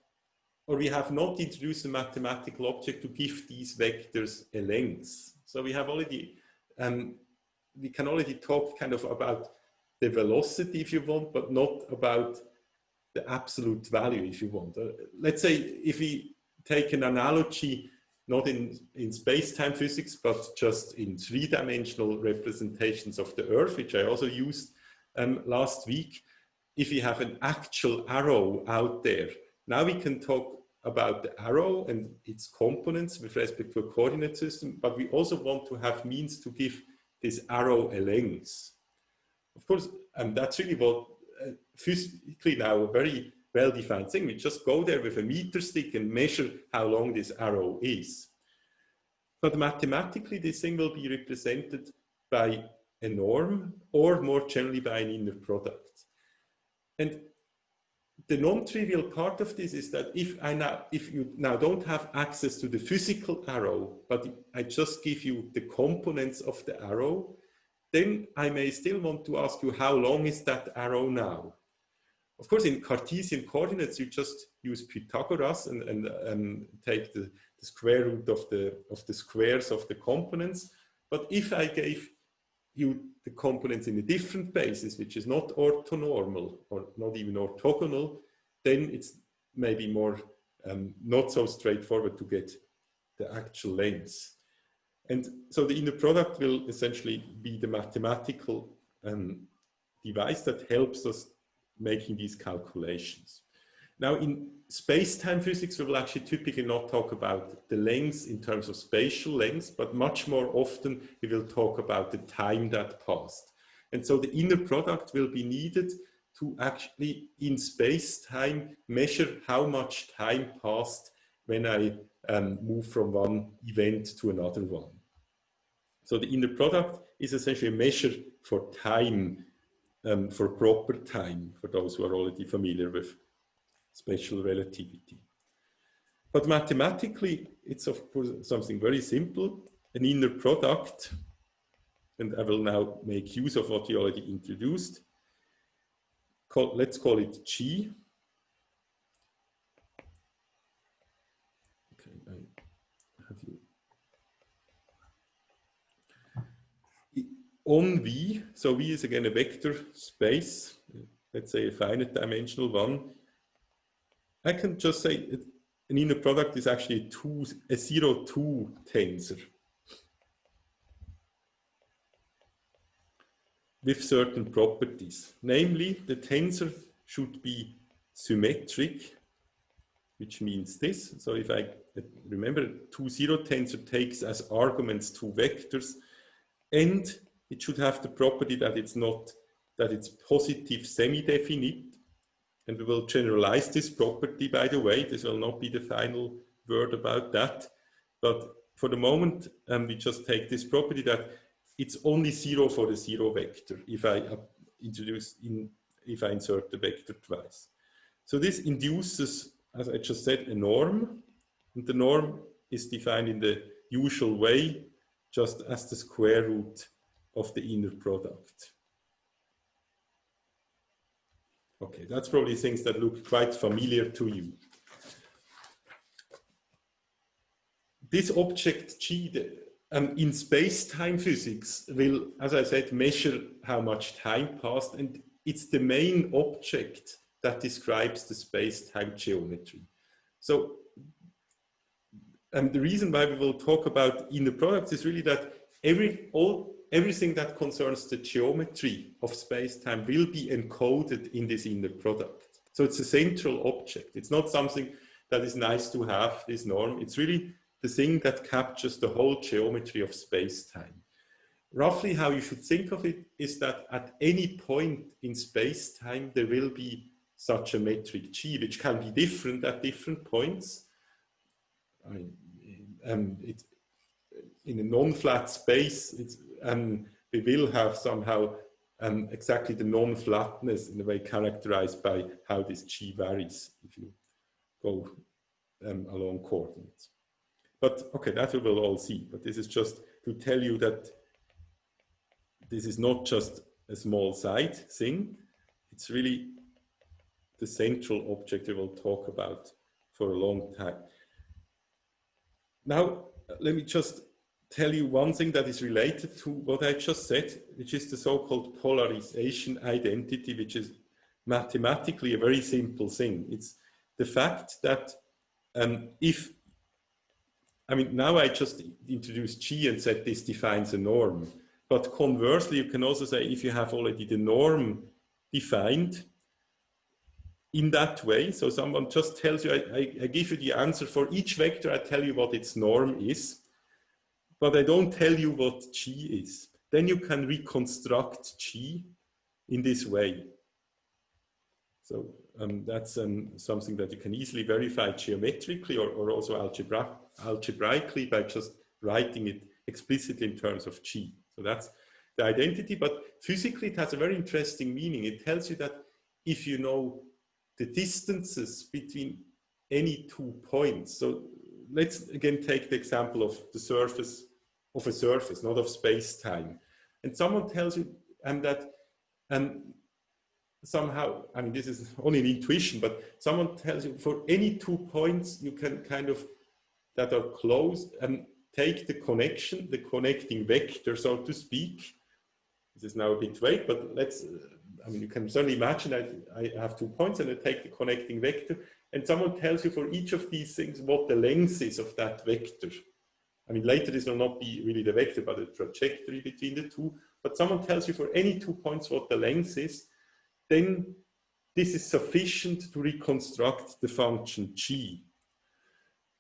or we have not introduced a mathematical object to give these vectors a length. So we have already, we can already talk kind of about the velocity if you want, but not about the absolute value if you want. Let's say if we take an analogy, not in space-time physics, but just in 3-dimensional representations of the Earth, which I also used last week. If we have an actual arrow out there, now we can talk about the arrow and its components with respect to a coordinate system, but we also want to have means to give this arrow a length. Of course, and that's really what physically now a very well-defined thing. We just go there with a meter stick and measure how long this arrow is. But mathematically, this thing will be represented by a norm, or more generally by an inner product. And the non-trivial part of this is that if you now don't have access to the physical arrow, but I just give you the components of the arrow, then I may still want to ask you, how long is that arrow now? Of course, in Cartesian coordinates, you just use Pythagoras and take the square root of the squares of the components. But if I gave you the components in a different basis, which is not orthonormal or not even orthogonal, then it's maybe more not so straightforward to get the actual length. And so the inner product will essentially be the mathematical device that helps us making these calculations. Now in space-time physics, we will actually typically not talk about the length in terms of spatial length, but much more often we will talk about the time that passed. And so the inner product will be needed to actually in space-time measure how much time passed when I move from one event to another one. So the inner product is essentially a measure for time, for proper time, for those who are already familiar with special relativity. But mathematically, it's of course something very simple, an inner product, and I will now make use of what you already introduced. Let's call it G. Okay, I have you. On V, so V is again a vector space, let's say a finite dimensional one. I can just say an inner product is actually a 0-2 tensor with certain properties. Namely, the tensor should be symmetric, which means this. So if I remember, 2-0 tensor takes as arguments 2 vectors, and it should have the property that it's positive semi-definite. And we will generalize this property, by the way. This will not be the final word about that. But for the moment, we just take this property that it's only 0 for the 0 vector if I insert the vector twice. So this induces, as I just said, a norm, and the norm is defined in the usual way, just as the square root of the inner product. Okay, that's probably things that look quite familiar to you. This object G in space-time physics will, as I said, measure how much time passed, and it's the main object that describes the space-time geometry. So the reason why we will talk about inner products is really that everything that concerns the geometry of space-time will be encoded in this inner product. So it's a central object. It's not something that is nice to have, this norm. It's really the thing that captures the whole geometry of space-time. Roughly how you should think of it is that at any point in space-time, there will be such a metric G, which can be different at different points. I mean, in a non-flat space, we will have somehow exactly the non-flatness in a way characterized by how this G varies if you go along coordinates. But okay, that we will all see. But this is just to tell you that this is not just a small side thing. It's really the central object we will talk about for a long time. Now, let me just tell you one thing that is related to what I just said, which is the so-called polarization identity, which is mathematically a very simple thing. It's the fact that now I just introduced G and said this defines a norm. But conversely, you can also say if you have already the norm defined in that way, so someone just tells you, I give you the answer for each vector, I tell you what its norm is, but I don't tell you what G is. Then you can reconstruct G in this way. So that's something that you can easily verify geometrically or also algebraically by just writing it explicitly in terms of G. So that's the identity, but physically it has a very interesting meaning. It tells you that if you know the distances between any 2 points, so let's again take the example of the surface of a surface, not of space-time. And someone tells you that somehow, I mean, this is only an intuition, but someone tells you for any 2 points, you can kind of, that are close, and take the connection, the connecting vector, so to speak. This is now a bit vague, but let's, I mean, you can certainly imagine I have 2 points and I take the connecting vector, and someone tells you for each of these things what the length is of that vector. I mean, later this will not be really the vector, but a trajectory between the two, but someone tells you for any 2 points what the length is, then this is sufficient to reconstruct the function G.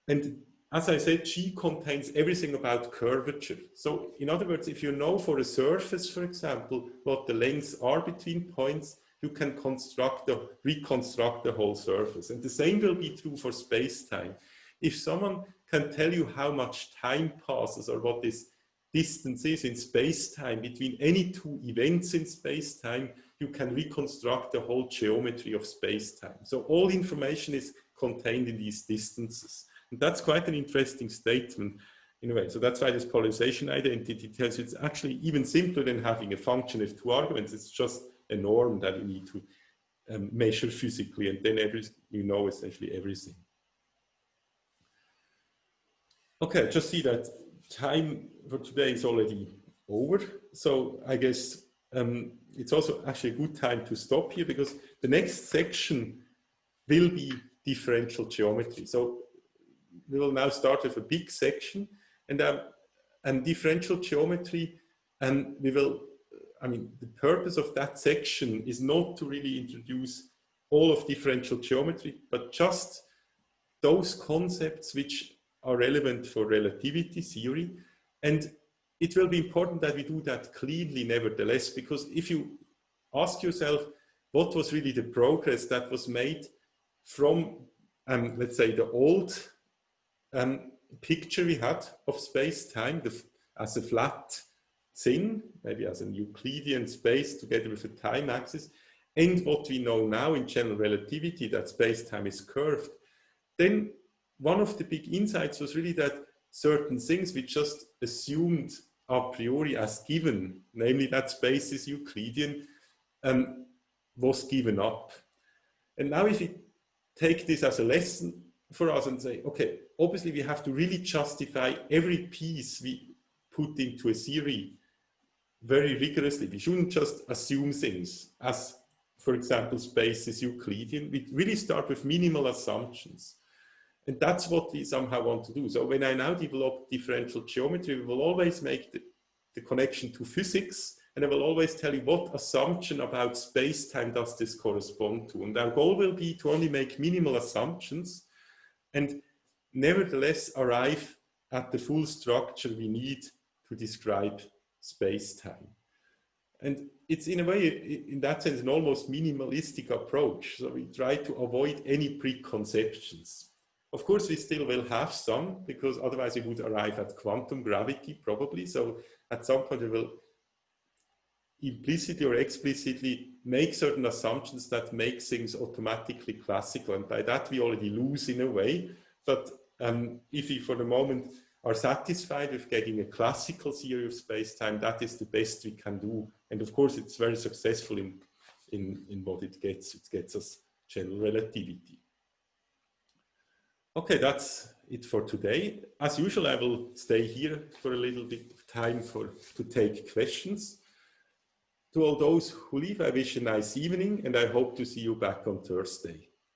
And as I said, G contains everything about curvature. So in other words, if you know for a surface, for example, what the lengths are between points, you can reconstruct the whole surface. And the same will be true for space-time. If someone can tell you how much time passes or what this distance is in space-time between any 2 events in space-time, you can reconstruct the whole geometry of space-time. So all information is contained in these distances. And that's quite an interesting statement in a way. So that's why this polarization identity tells you it's actually even simpler than having a function with 2 arguments. It's just a norm that you need to measure physically, and then you know essentially everything. Okay, just see that time for today is already over. So I guess it's also actually a good time to stop here, because the next section will be differential geometry. So we will now start with a big section, and differential geometry, and we will, I mean, the purpose of that section is not to really introduce all of differential geometry, but just those concepts which are relevant for relativity theory. And it will be important that we do that cleanly nevertheless, because if you ask yourself what was really the progress that was made from, let's say, the old picture we had of space-time as a flat thing, maybe as a Euclidean space together with a time axis, and what we know now in general relativity, that space-time is curved, then one of the big insights was really that certain things we just assumed a priori as given, namely that space is Euclidean, was given up. And now if we take this as a lesson for us and say, okay, obviously we have to really justify every piece we put into a theory very rigorously. We shouldn't just assume things as, for example, space is Euclidean. We really start with minimal assumptions. And that's what we somehow want to do. So when I now develop differential geometry, we will always make the connection to physics, and I will always tell you what assumption about space-time does this correspond to. And our goal will be to only make minimal assumptions and nevertheless arrive at the full structure we need to describe space-time. And it's in a way, in that sense, an almost minimalistic approach. So we try to avoid any preconceptions. Of course, we still will have some, because otherwise we would arrive at quantum gravity, probably. So at some point we will implicitly or explicitly make certain assumptions that make things automatically classical. And by that we already lose in a way. But if we, for the moment, are satisfied with getting a classical theory of space-time, that is the best we can do. And of course, it's very successful in what it gets. It gets us general relativity. Okay, that's it for today. As usual, I will stay here for a little bit of time to take questions. To all those who leave, I wish a nice evening, and I hope to see you back on Thursday.